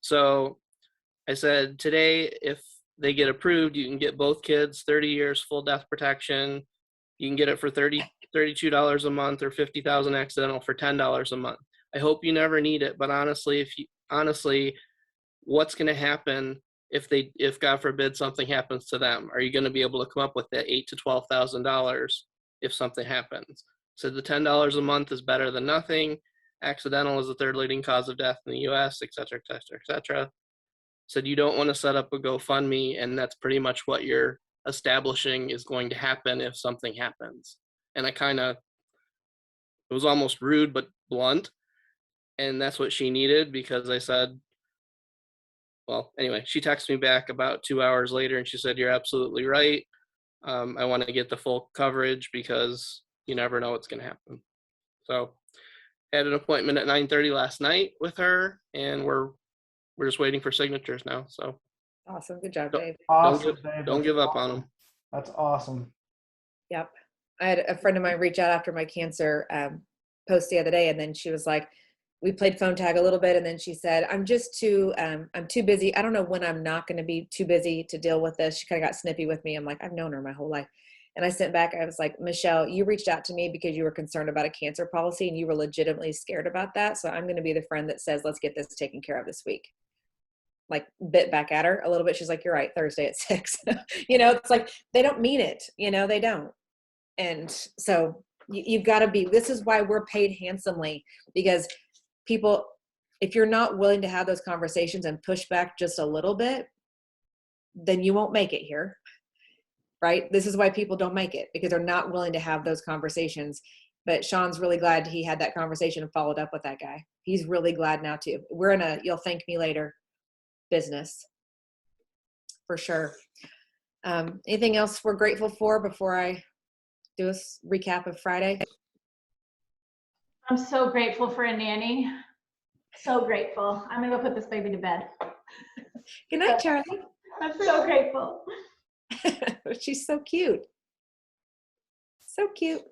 So I said, today, if they get approved, you can get both kids 30 years full death protection. You can get it for $32 a month, or 50,000 accidental for $10 a month. I hope you never need it, but honestly, what's going to happen if God forbid something happens to them? Are you going to be able to come up with that $8,000 to $12,000 if something happens? So the $10 a month is better than nothing. Accidental is the third leading cause of death in the U.S., et cetera, et cetera, et cetera. Said you don't want to set up a GoFundMe, and that's pretty much what you're establishing is going to happen if something happens. And it was almost rude but blunt, and that's what she needed, because I said, well, anyway, she texted me back about 2 hours later, and she said, you're absolutely right. I want to get the full coverage because you never know what's going to happen. So had an appointment at 9:30 last night with her, and we're just waiting for signatures now. So Awesome. Good job, Dave. Awesome, Dave. Don't That's give up awesome. on them. That's awesome. Yep. I had a friend of mine reach out after my cancer post the other day, and then she was like, we played phone tag a little bit, and then she said, I'm too busy. I don't know when I'm not going to be too busy to deal with this. She kind of got snippy with me. I'm like, I've known her my whole life. And I sent back, I was like, Michelle, you reached out to me because you were concerned about a cancer policy and you were legitimately scared about that. So I'm going to be the friend that says, let's get this taken care of this week. Like, bit back at her a little bit. She's like, you're right, Thursday at 6. It's like, they don't mean it, they don't. And so you've got to be, this is why we're paid handsomely, because people, if you're not willing to have those conversations and push back just a little bit, then you won't make it here, right? This is why people don't make it, because they're not willing to have those conversations. But Sean's really glad he had that conversation and followed up with that guy. He's really glad now too. We're in a, you'll thank me later business for sure. Anything else we're grateful for before I do a recap of Friday? I'm so grateful for a nanny. So grateful. I'm gonna go put this baby to bed. Good night, Charlie. I'm so grateful. She's so cute. So cute.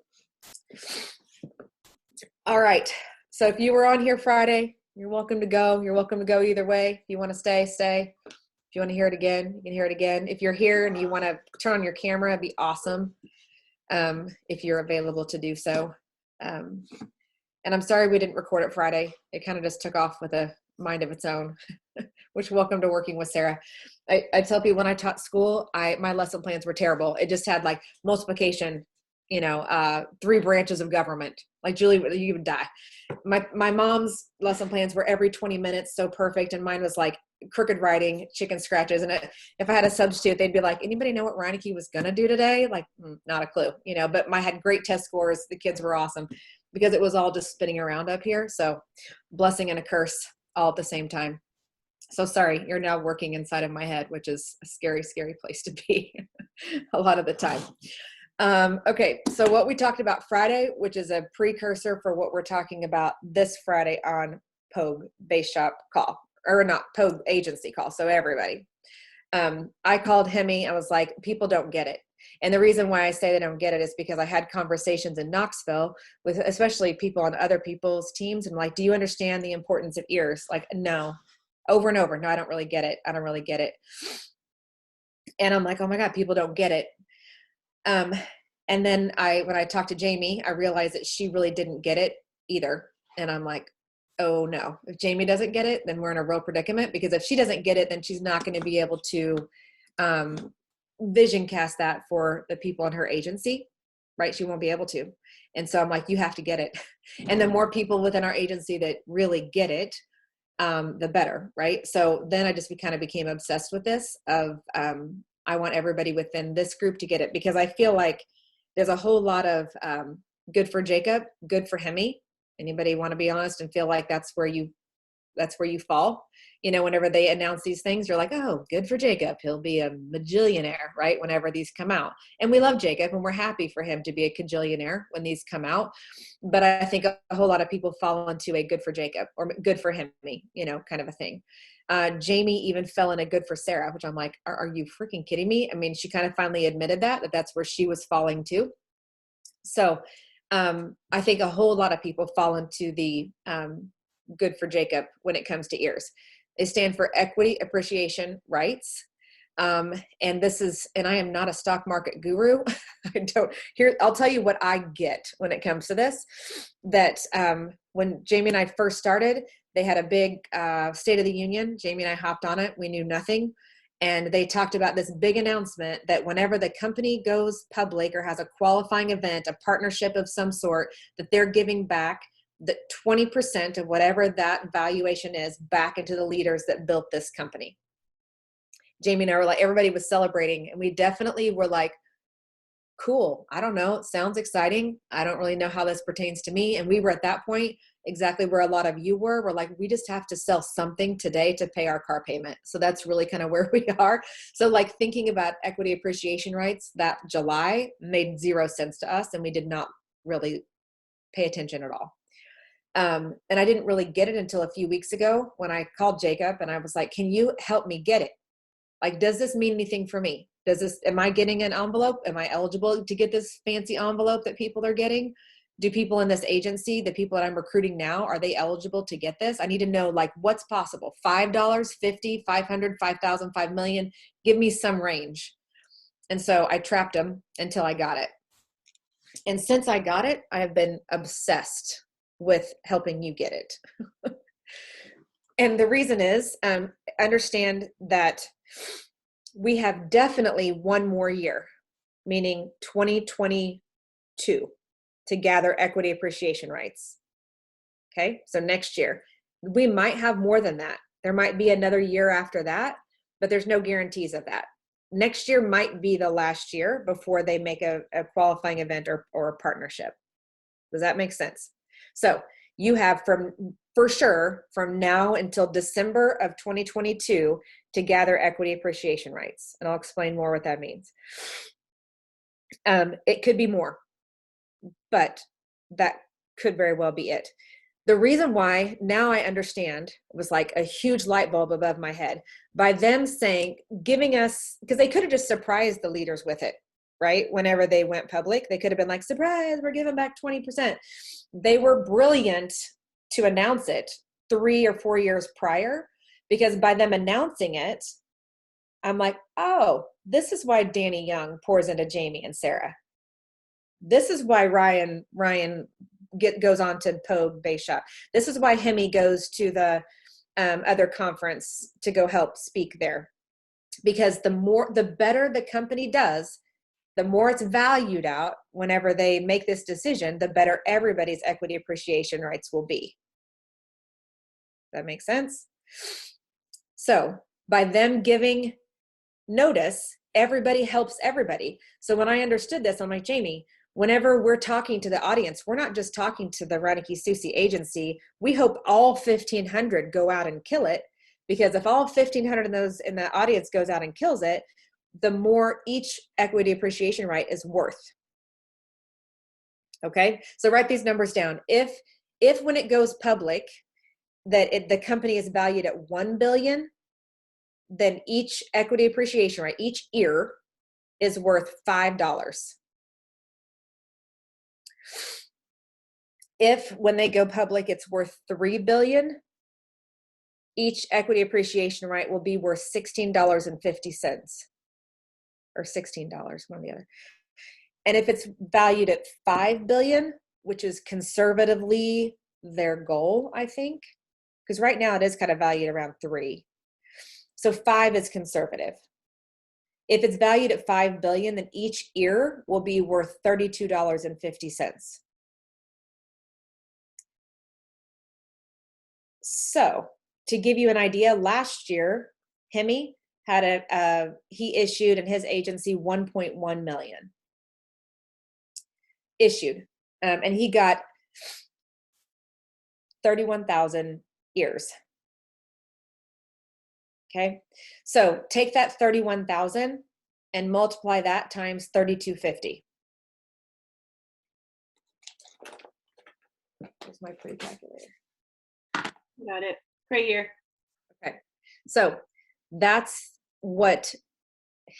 All right. So if you were on here Friday, you're welcome to go. You're welcome to go either way. If you want to stay, stay. If you want to hear it again, you can hear it again. If you're here and you want to turn on your camera, it'd be awesome. If you're available to do so. And I'm sorry we didn't record it Friday. It kind of just took off with a mind of its own, which welcome to working with Sarah. I tell people when I taught school, my lesson plans were terrible. It just had like multiplication, 3 branches of government. Like, Julie, you would die. My mom's lesson plans were every 20 minutes, so perfect. And mine was like crooked writing, chicken scratches. And if I had a substitute, they'd be like, anybody know what Reineke was going to do today? Like, not a clue, but I had great test scores. The kids were awesome because it was all just spinning around up here. So blessing and a curse all at the same time. So sorry, you're now working inside of my head, which is a scary, scary place to be a lot of the time. Okay, so what we talked about Friday, which is a precursor for what we're talking about this Friday on Pogue Base Shop call, or not Pogue agency call. So everybody, I called Hemi. I was like, people don't get it. And the reason why I say they don't get it is because I had conversations in Knoxville with especially people on other people's teams. And like, do you understand the importance of ears? Like, no, over and over. No, I don't really get it. I don't really get it. And I'm like, oh my God, people don't get it. And then when I talked to Jamie, I realized that she really didn't get it either. And I'm like, oh no, if Jamie doesn't get it, then we're in a real predicament, because if she doesn't get it, then she's not going to be able to vision cast that for the people in her agency, right? She won't be able to. And so I'm like, you have to get it. And the more people within our agency that really get it, the better, right? So then I just kind of became obsessed with this of, I want everybody within this group to get it, because I feel like there's a whole lot of good for Jacob, good for Hemi. Anybody want to be honest and feel like that's where that's where you fall. You know, whenever they announce these things, you're like, oh, good for Jacob. He'll be a majillionaire, right? Whenever these come out. And we love Jacob and we're happy for him to be a cajillionaire when these come out. But I think a whole lot of people fall into a good for Jacob or good for him, you know, kind of a thing. Jamie even fell in a good for Sarah, which I'm like, are you freaking kidding me? I mean, she kind of finally admitted that that's where she was falling to. So I think a whole lot of people fall into the good for Jacob when it comes to ears. They stand for equity appreciation rights. And this is, and I am not a stock market guru. I'll tell you what I get when it comes to this, that when Jamie and I first started, they had a big State of the Union. Jamie and I hopped on it. We knew nothing. And they talked about this big announcement that whenever the company goes public or has a qualifying event, a partnership of some sort, that they're giving back the 20% of whatever that valuation is back into the leaders that built this company. Jamie and I were like, everybody was celebrating, and we definitely were like, cool. I don't know. It sounds exciting. I don't really know how this pertains to me. And we were at that point exactly where a lot of you were. We're like, we just have to sell something today to pay our car payment. So that's really kind of where we are. So like thinking about equity appreciation rights that July made 0 sense to us, and we did not really pay attention at all. And I didn't really get it until a few weeks ago when I called Jacob and I was like, can you help me get it? Like, does this mean anything for me? Am I getting an envelope? Am I eligible to get this fancy envelope that people are getting? Do people in this agency, the people that I'm recruiting now, are they eligible to get this? I need to know like what's possible. $5, $50, $500, $5,000, $5 million. Give me some range. And so I trapped them until I got it. And since I got it, I have been obsessed with helping you get it. And the reason is, understand that we have definitely one more year, meaning 2022, to gather equity appreciation rights. Okay, so next year. We might have more than that. There might be another year after that, but there's no guarantees of that. Next year might be the last year before they make a qualifying event or a partnership. Does that make sense? So you have for sure from now until December of 2022 to gather equity appreciation rights. And I'll explain more what that means. It could be more, but that could very well be it. The reason why now I understand was like a huge light bulb above my head by them giving us, because they could have just surprised the leaders with it, right? Whenever they went public, they could have been like, surprise, we're giving back 20%. They were brilliant to announce it 3 or 4 years prior, because by them announcing it, I'm like, oh, this is why Danny Young pours into Jamie and Sarah. This is why Ryan goes on to Pogue Base Shop. This is why Hemi goes to the other conference to go help speak there. Because the better the company does, the more it's valued out whenever they make this decision, the better everybody's equity appreciation rights will be. That makes sense? So by them giving notice, everybody helps everybody. So when I understood this, I'm like, Jamie, whenever we're talking to the audience, we're not just talking to the Reineke Susie agency. We hope all 1,500 go out and kill it, because if all 1,500 in the audience goes out and kills it, the more each equity appreciation right is worth. Okay, so write these numbers down. If when it goes public, that the company is valued at 1 billion, then each equity appreciation right, each ear, is worth $5. If when they go public it's worth 3 billion, each equity appreciation right will be worth $16.50 or $16, one or the other. And if it's valued at 5 billion, which is conservatively their goal, I think, because right now it is kind of valued around 3. So 5 is conservative. If it's valued at 5 billion, then each ear will be worth $32.50. So to give you an idea, last year, Hemi had he issued in his agency 1.1 million issued. And he got 31,000 ears. Okay. So take that 31,000 and multiply that times 3,250. Here's my pretty calculator. Got it. Right here. Okay. So that's what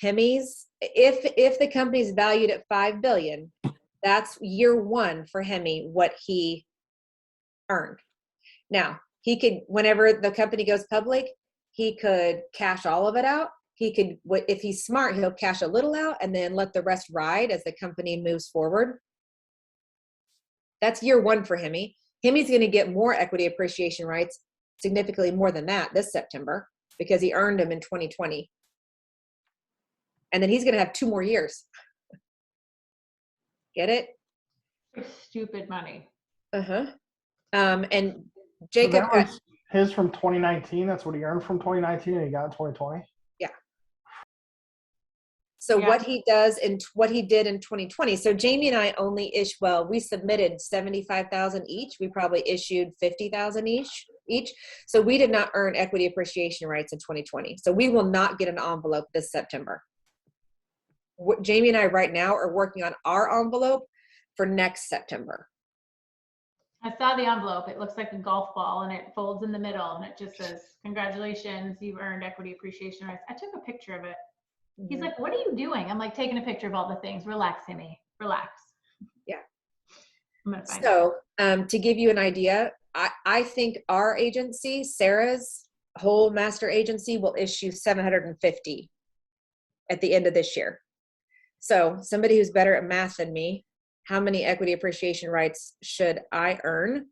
Hemi's, if the company's valued at 5 billion, that's year one for Hemi, what he earned. Now, he could, whenever the company goes public, he could cash all of it out. He could, if he's smart, he'll cash a little out and then let the rest ride as the company moves forward. That's year one for Hemi. Hemi's going to get more equity appreciation rights, significantly more than that this September, because he earned them in 2020. And then he's going to have 2 more years. Get it? Stupid money. Uh-huh. And So Jacob, that was his from 2019. That's what he earned from 2019 and he got in 2020. so Yeah. what he does and what he did in 2020. So Jamie and I only we submitted 75,000 each. We probably issued 50,000 each. So we did not earn equity appreciation rights in 2020. So we will not get an envelope this September. Jamie and I right now are working on our envelope for next September. I saw the envelope. It looks like a golf ball and it folds in the middle and it just says, congratulations, you've earned equity appreciation rights. I took a picture of it. He's like, what are you doing? I'm like, taking a picture of all the things. Relax, Hemi. Relax. Yeah. I'm gonna find it. So to give you an idea, I think our agency, Sarah's whole master agency, will issue 750 at the end of this year. So somebody who's better at math than me, how many equity appreciation rights should I earn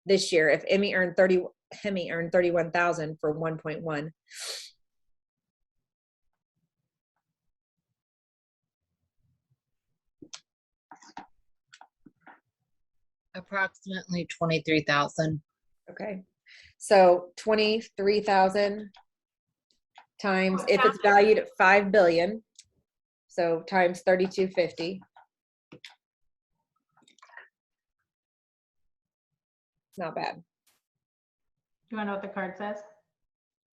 this year if Hemi earned 31,000 for 1.1? Approximately 23,000. Okay. So 23,000 times, if it's valued at 5 billion, so times 3,250. Not bad. Do you want to know what the card says?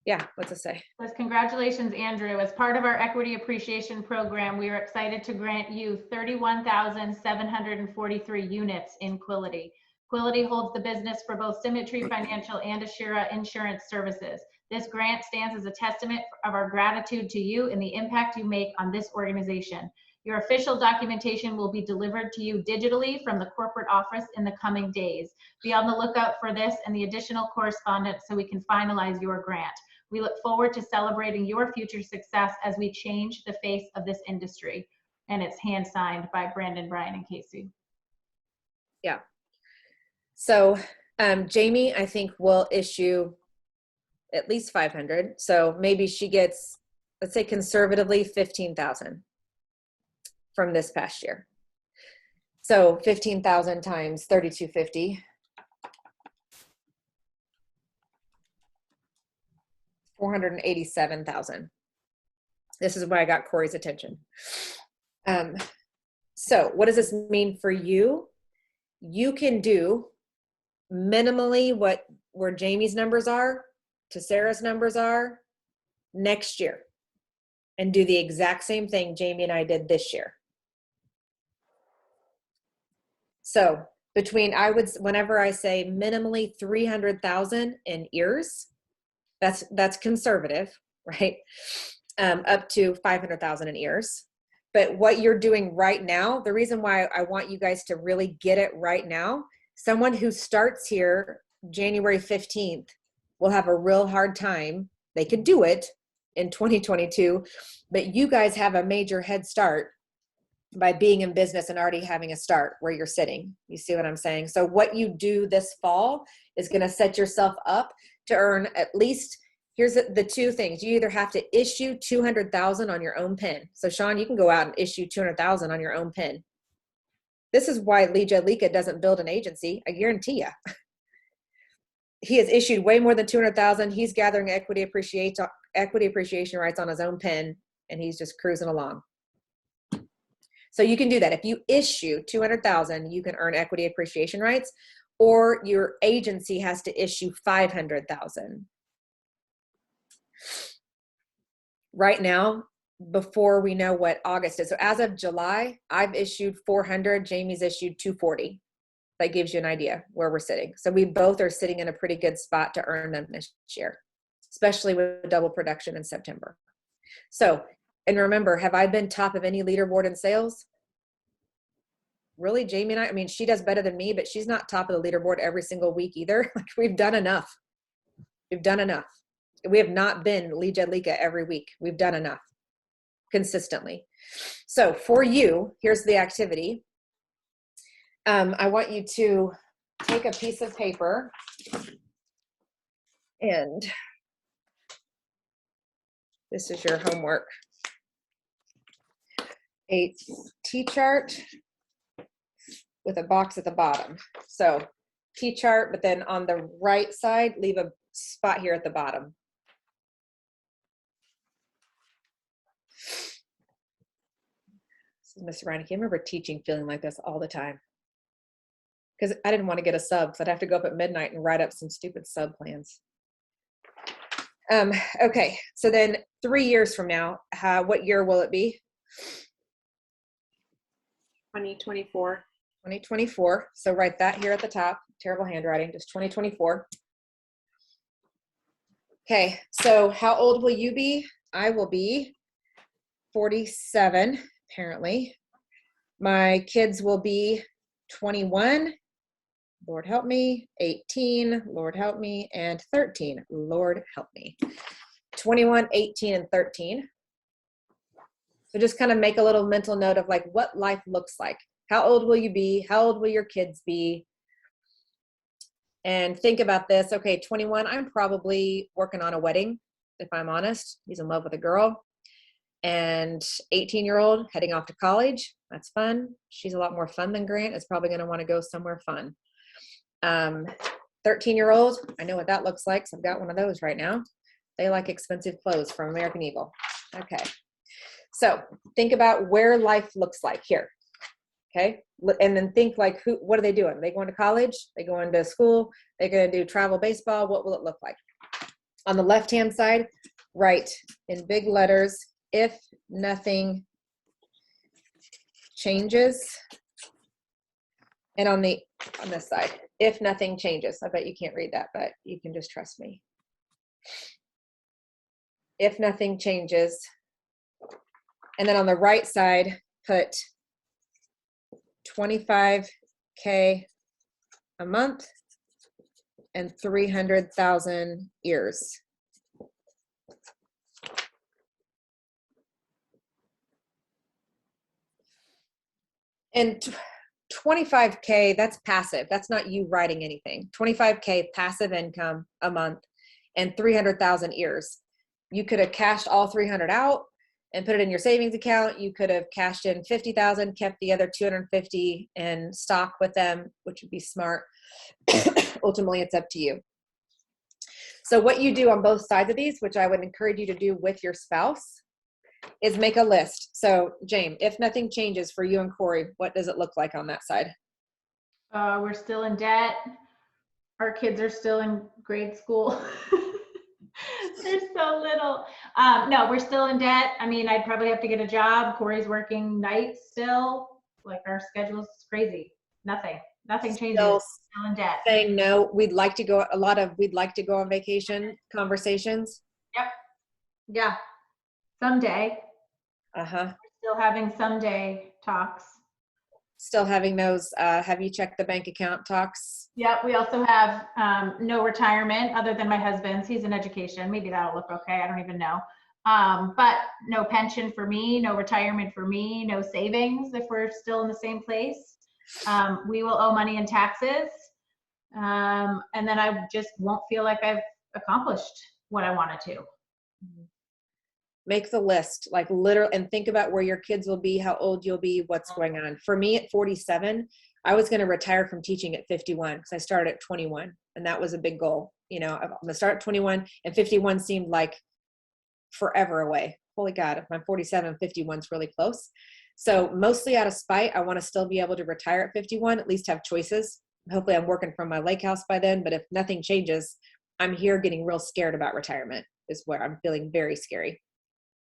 Yeah, what's it say? It says, congratulations, Andrew. As part of our equity appreciation program, we are excited to grant you 31,743 units in Quility. Quility holds the business for both Symmetry Financial and Ashira Insurance Services. This grant stands as a testament of our gratitude to you and the impact you make on this organization. Your official documentation will be delivered to you digitally from the corporate office in the coming days. Be on the lookout for this and the additional correspondence so we can finalize your grant. We look forward to celebrating your future success as we change the face of this industry. And it's hand signed by Brandon, Brian, and Casey. Yeah. So Jamie, I think, will issue at least 500. So maybe she gets, let's say conservatively, 15,000 from this past year. So 15,000 times 3,250. 487,000. This is why I got Corey's attention. So what does this mean for you? You can do minimally where Jamie's numbers are to Sarah's numbers are next year and do the exact same thing Jamie and I did this year. So whenever I say minimally 300,000 in ears, that's conservative, right? Up to 500,000 in ears. But what you're doing right now, the reason why I want you guys to really get it right now, someone who starts here January 15th will have a real hard time. They could do it in 2022, but you guys have a major head start by being in business and already having a start where you're sitting. You see what I'm saying? So what you do this fall is going to set yourself up to earn at least, here's the two things. You either have to issue 200,000 on your own pen. So Sean, you can go out and issue 200,000 on your own pen. This is why Lee Jedlicka doesn't build an agency. I guarantee you. He has issued way more than 200,000. He's gathering equity appreciation rights on his own pen, and he's just cruising along. So you can do that. If you issue 200,000, you can earn equity appreciation rights, or your agency has to issue 500,000. right now, before we know what August is. So as of July, I've issued 400, Jamie's issued 240. That gives you an idea where we're sitting. So we both are sitting in a pretty good spot to earn them this year, especially with double production in September. So, and remember, have I been top of any leaderboard in sales? Really, Jamie and I mean, she does better than me, but she's not top of the leaderboard every single week either. Like, we've done enough. We've done enough. We have not been Lead Gen Lika every week. We've done enough consistently. So for you, here's the activity. I want you to take a piece of paper and this is your homework. A T-chart with a box at the bottom. So T-chart, but then on the right side, leave a spot here at the bottom. This is Miss Reineke. I remember teaching feeling like this all the time. Because I didn't want to get a sub, so I'd have to go up at midnight and write up some stupid sub plans. Okay, so then 3 years from now, what year will it be? 2024. 2024. So write that here at the top. Terrible handwriting, just 2024. Okay, so how old will you be? I will be 47, apparently. My kids will be 21. Lord help me, 18, Lord help me, and 13, Lord help me. 21, 18, and 13. So just kind of make a little mental note of like what life looks like. How old will you be? How old will your kids be? And think about this. Okay, 21, I'm probably working on a wedding, if I'm honest. He's in love with a girl. And 18-year-old heading off to college. That's fun. She's a lot more fun than Grant. Is probably going to want to go somewhere fun. 13-year-old, I know what that looks like. So I've got one of those right now. They like expensive clothes from American Eagle. Okay. So think about where life looks like here. Okay. And then think like, what are they doing? Are they going to college? They going to school? They're going to do travel baseball? What will it look like? On the left-hand side, write in big letters, if nothing changes. And on this side, if nothing changes. I bet you can't read that, but you can just trust me. If nothing changes. And then on the right side, put 25K a month and 300,000 ears. And 25K, that's passive. That's not you writing anything. 25K passive income a month and 300,000 ears. You could have cashed all 300 out and put it in your savings account. You could have cashed in 50,000, kept the other 250 in stock with them, which would be smart. Ultimately, it's up to you. So what you do on both sides of these, which I would encourage you to do with your spouse, is make a list. So James, if nothing changes for you and Corey, what does it look like on that side? We're still in debt. Our kids are still in grade school. They're so little. No, we're still in debt. I mean, I'd probably have to get a job. Corey's working nights still. Like our schedule's crazy. Nothing changes. Still in debt. Saying no, we'd like to go on vacation conversations. Yep. Yeah. Someday. Uh-huh. We're still having someday talks. Still having those, have you checked the bank account talks? Yep. We also have no retirement other than my husband's. He's in education. Maybe that'll look okay. I don't even know. But no pension for me, no retirement for me, no savings if we're still in the same place. We will owe money in taxes. And then I just won't feel like I've accomplished what I wanted to. Make the list, like literally, and think about where your kids will be, how old you'll be, what's going on. For me at 47, I was going to retire from teaching at 51 because I started at 21 and that was a big goal. You know, I'm going to start at 21 and 51 seemed like forever away. Holy God, if I'm 47, 51's really close. So mostly out of spite, I want to still be able to retire at 51, at least have choices. Hopefully I'm working from my lake house by then, but if nothing changes, I'm here getting real scared about retirement is where I'm feeling very scary.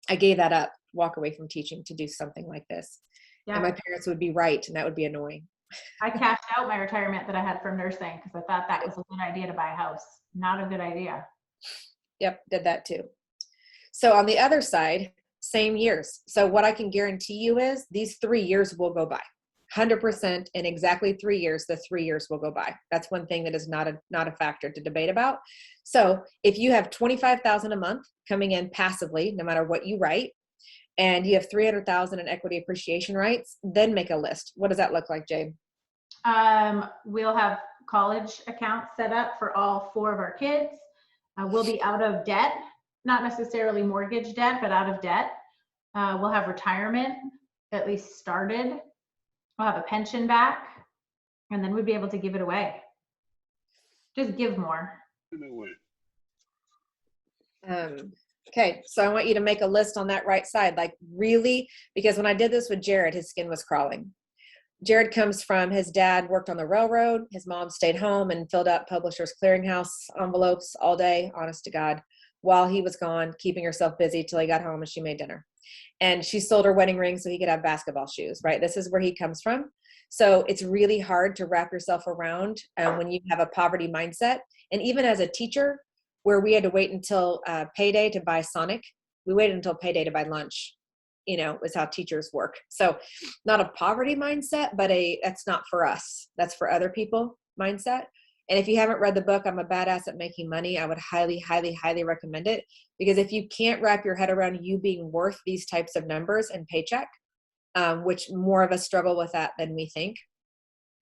I gave that up, walk away from teaching to do something like this. And my Yeah, parents would be right, and that would be annoying. I cashed out my retirement that I had from nursing because I thought that was a good idea to buy a house. Not a good idea. Yep, did that too. So on the other side, same years. So what I can guarantee you is these 3 years will go by. 100% in exactly 3 years, the 3 years will go by. That's one thing that is not a factor to debate about. So if you have 25,000 a month coming in passively, no matter what you write, and you have 300,000 in equity appreciation rights, then make a list. What does that look like, Jade? We'll have college accounts set up for all 4 of our kids. We'll be out of debt, not necessarily mortgage debt, but out of debt. We'll have retirement at least started. We'll have a pension back, and then we'd be able to give it away. Just give more. Okay, so I want you to make a list on that right side, like really, because when I did this with Jared, his skin was crawling. Jared comes from, his dad worked on the railroad. His mom stayed home and filled out Publishers Clearinghouse envelopes all day, honest to God, while he was gone, keeping herself busy till he got home and she made dinner. And she sold her wedding ring so he could have basketball shoes, right? This is where he comes from. So it's really hard to wrap yourself around when you have a poverty mindset. And even as a teacher, where we had to wait until payday to buy Sonic, we waited until payday to buy lunch, is how teachers work. So not a poverty mindset, but that's not for us. That's for other people mindset. And if you haven't read the book, I'm a Badass at Making Money, I would highly, highly, highly recommend it. Because if you can't wrap your head around you being worth these types of numbers and paycheck, which more of us struggle with that than we think,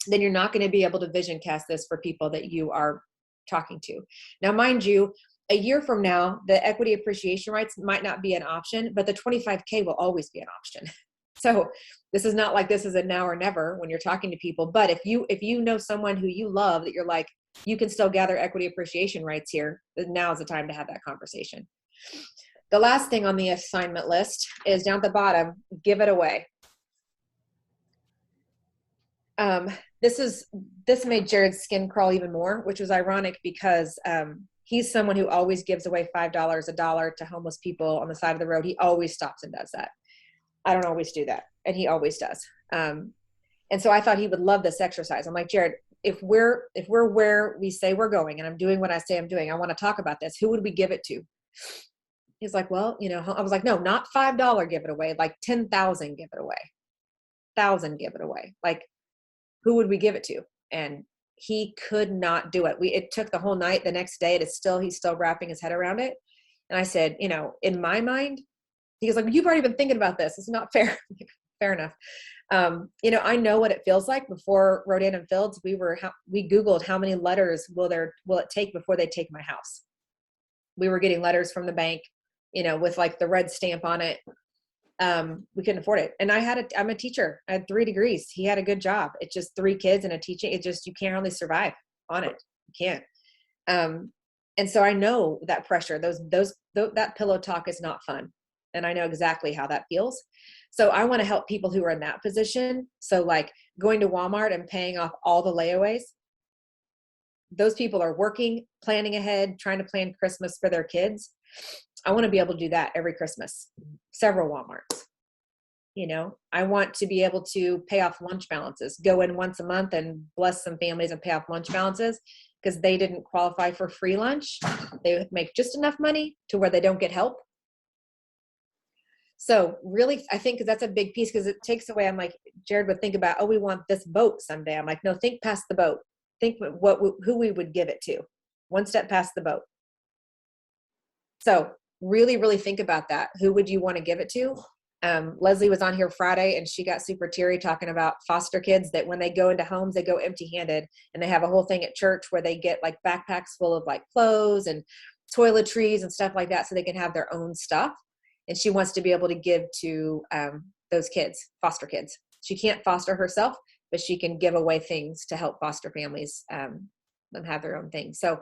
then you're not going to be able to vision cast this for people that you are talking to. Now, mind you, a year from now, the equity appreciation rights might not be an option, but the 25K will always be an option. So this is not like this is a now or never when you're talking to people. But if you know someone who you love that you're like, you can still gather equity appreciation rights here, then now is the time to have that conversation. The last thing on the assignment list is down at the bottom, give it away. This made Jared's skin crawl even more, which was ironic because he's someone who always gives away $5, $1 to homeless people on the side of the road. He always stops and does that. I don't always do that, and he always does. And so I thought he would love this exercise. I'm like, Jared, if we're where we say we're going, and I'm doing what I say I'm doing, I want to talk about this. Who would we give it to? He's like, well, I was like, no, not $5 give it away, like 10,000 give it away, 1,000 give it away. Like, who would we give it to? And he could not do it. It took the whole night. The next day, he's still wrapping his head around it. And I said, in my mind, he was like, you've already been thinking about this. It's not fair. Fair enough. I know what it feels like. Before Rodan and Fields, we Googled how many letters will it take before they take my house. We were getting letters from the bank, with like the red stamp on it. We couldn't afford it. And I'm a teacher. I had 3 degrees. He had a good job. It's just 3 kids and a teaching. You can't really survive on it. You can't. And so I know that pressure, that pillow talk is not fun. And I know exactly how that feels. So I want to help people who are in that position. So like going to Walmart and paying off all the layaways. Those people are working, planning ahead, trying to plan Christmas for their kids. I want to be able to do that every Christmas, several Walmarts. I want to be able to pay off lunch balances, go in once a month and bless some families and pay off lunch balances because they didn't qualify for free lunch. They make just enough money to where they don't get help. So really, I think that's a big piece because it takes away, I'm like, Jared would think about, we want this boat someday. I'm like, no, think past the boat. Think who we would give it to. One step past the boat. So really, really think about that. Who would you want to give it to? Leslie was on here Friday and she got super teary talking about foster kids that when they go into homes, they go empty-handed, and they have a whole thing at church where they get like backpacks full of like clothes and toiletries and stuff like that so they can have their own stuff. And she wants to be able to give to those kids, foster kids. She can't foster herself, but she can give away things to help foster families them have their own things. So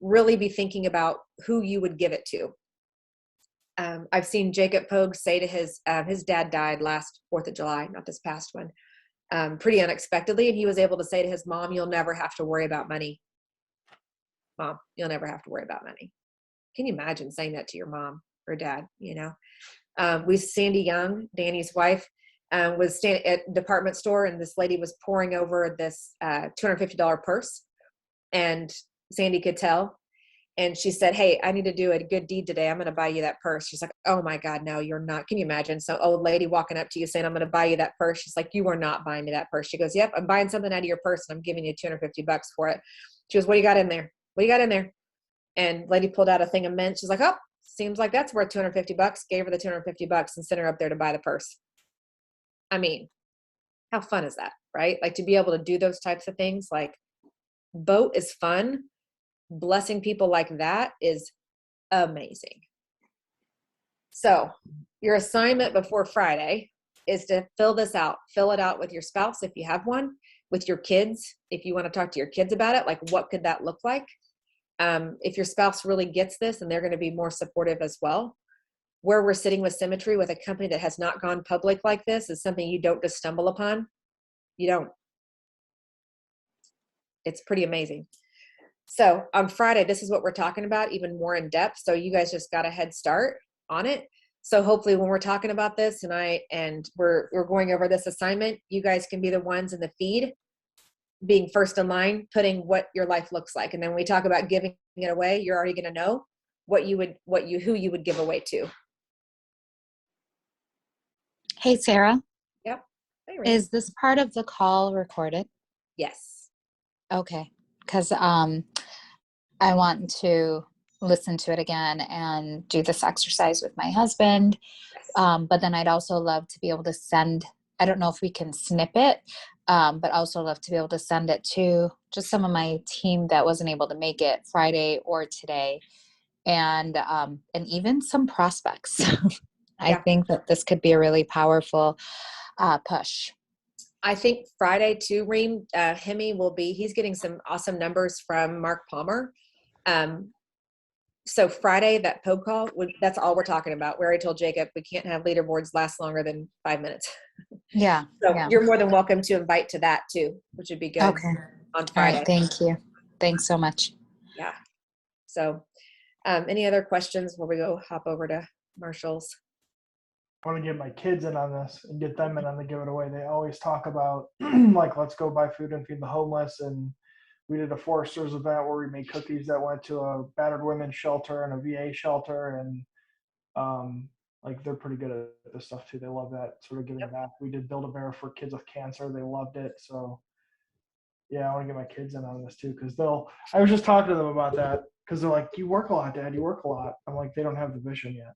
really be thinking about who you would give it to. I've seen Jacob Pogue say to his dad died last 4th of July, not this past one, pretty unexpectedly. And he was able to say to his mom, you'll never have to worry about money. Mom, you'll never have to worry about money. Can you imagine saying that to your mom or dad? Sandy Young, Danny's wife, was standing at a department store, and this lady was pouring over this $250 purse, and Sandy could tell. And she said, "Hey, I need to do a good deed today. I'm going to buy you that purse." She's like, "Oh my God, no, you're not." Can you imagine some old lady walking up to you saying, "I'm going to buy you that purse"? She's like, "You are not buying me that purse." She goes, "Yep, I'm buying something out of your purse, and I'm giving you $250 for it." She goes, "What do you got in there? What do you got in there?" And lady pulled out a thing of mint. She's like, "Oh, seems like that's worth $250. Gave her the $250 and sent her up there to buy the purse. I mean, how fun is that, right? Like, to be able to do those types of things, like, boat is fun. Blessing people like that is amazing. So your assignment before Friday is to fill this out. Fill it out with your spouse if you have one, with your kids if you want to talk to your kids about it. Like, what could that look like? If your spouse really gets this and they're going to be more supportive as well. Where we're sitting with Symmetry, with a company that has not gone public like this, is something you don't just stumble upon. You don't. It's pretty amazing. So on Friday, this is what we're talking about, even more in depth. So you guys just got a head start on it. So hopefully when we're talking about this tonight and we're going over this assignment, you guys can be the ones in the feed, being first in line, putting what your life looks like. And then when we talk about giving it away, you're already going to know who you would give away to. Hey, Sarah. Yep. Hey, Randy. Is this part of the call recorded? Yes. Okay. Because I want to listen to it again and do this exercise with my husband. Yes. But then I'd also love to be able to send, I don't know if we can snip it, but also love to be able to send it to just some of my team that wasn't able to make it Friday or today. And even some prospects. I Yeah. think that this could be a really powerful push. I think Friday too, Reem, Hemi he's getting some awesome numbers from Mark Palmer. So Friday, that POG call, that's all we're talking about. We already told Jacob we can't have leaderboards last longer than 5 minutes. Yeah. So yeah. you're more than welcome to invite to that too, which would be good. Okay. On All Friday. right. Thank you. Thanks so much. Yeah. So any other questions before we go hop over to Marshall's? I want to get my kids in on this and get them in on the give it away. They always talk about like, let's go buy food and feed the homeless. And we did a Foresters event where we made cookies that went to a battered women's shelter and a VA shelter. And like, they're pretty good at this stuff too. They love that sort of giving back. We did Build-A-Bear for kids with cancer. They loved it. So yeah, I want to get my kids in on this too. I was just talking to them about that because they're like, you work a lot, Dad, you work a lot. I'm like, they don't have the vision yet.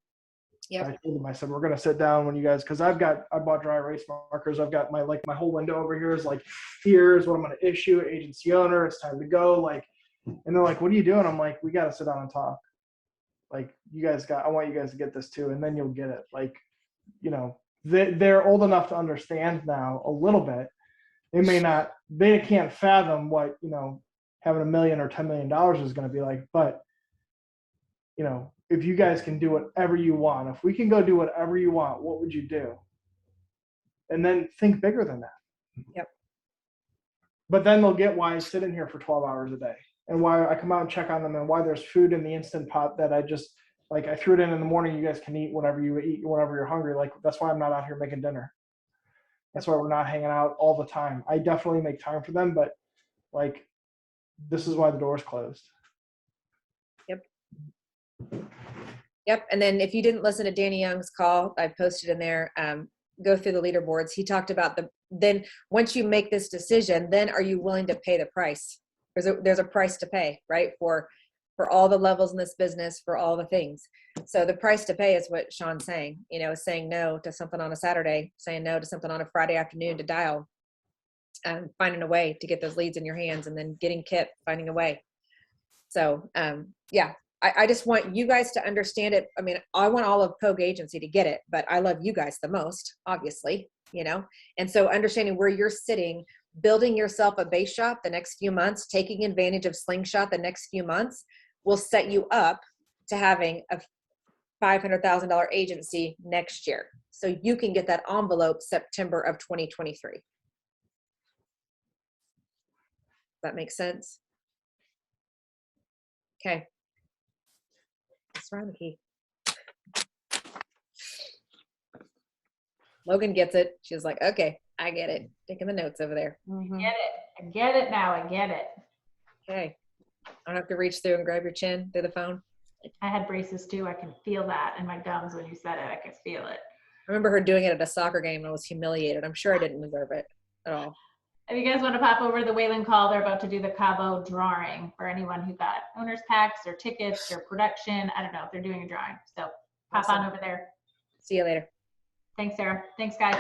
Yep. I told them, I said, we're going to sit down when you guys, because I bought dry erase markers. I've got my whole window over here is like, here's what I'm going to issue, agency owner, it's time to go. Like, and they're like, what are you doing? I'm like, we got to sit down and talk. Like, I want you guys to get this too. And then you'll get it. Like, they're old enough to understand now a little bit. They can't fathom what, having $1 million or $10 million is going to be like, but if you guys can do whatever you want, if we can go do whatever you want, what would you do? And then think bigger than that. Yep. But then they'll get why I sit in here for 12 hours a day and why I come out and check on them and why there's food in the Instant Pot that I just, like, I threw it in the morning. You guys can eat whenever you eat, whenever you're hungry. Like, that's why I'm not out here making dinner. That's why we're not hanging out all the time. I definitely make time for them, but like, this is why the door's closed. Yep. And then if you didn't listen to Danny Young's call, I posted in there, go through the leaderboards. He talked about then once you make this decision, then are you willing to pay the price? There's a price to pay, right? For all the levels in this business, for all the things. So the price to pay is what Sean's saying, saying no to something on a Saturday, saying no to something on a Friday afternoon to dial, finding a way to get those leads in your hands, and then getting Kip, finding a way. So yeah. I just want you guys to understand it. I mean, I want all of Pogue Agency to get it, but I love you guys the most, obviously, and so understanding where you're sitting, building yourself a base shop the next few months, taking advantage of Slingshot the next few months will set you up to having a $500,000 agency next year. So you can get that envelope September of 2023. Does that make sense? Okay. Let's run the key. Logan gets it. She was like, okay, I get it. Taking the notes over there. Get it. I get it now. I get it. Okay. I don't have to reach through and grab your chin through the phone. I had braces too. I can feel that in my gums when you said it. I could feel it. I remember her doing it at a soccer game and I was humiliated. I'm sure I didn't deserve it at all. If you guys want to pop over to the Wayland Call, they're about to do the Cabo drawing for anyone who got owner's packs or tickets or production. I don't know if they're doing a drawing. So pop Awesome. on over there. See you later. Thanks, Sarah. Thanks, guys.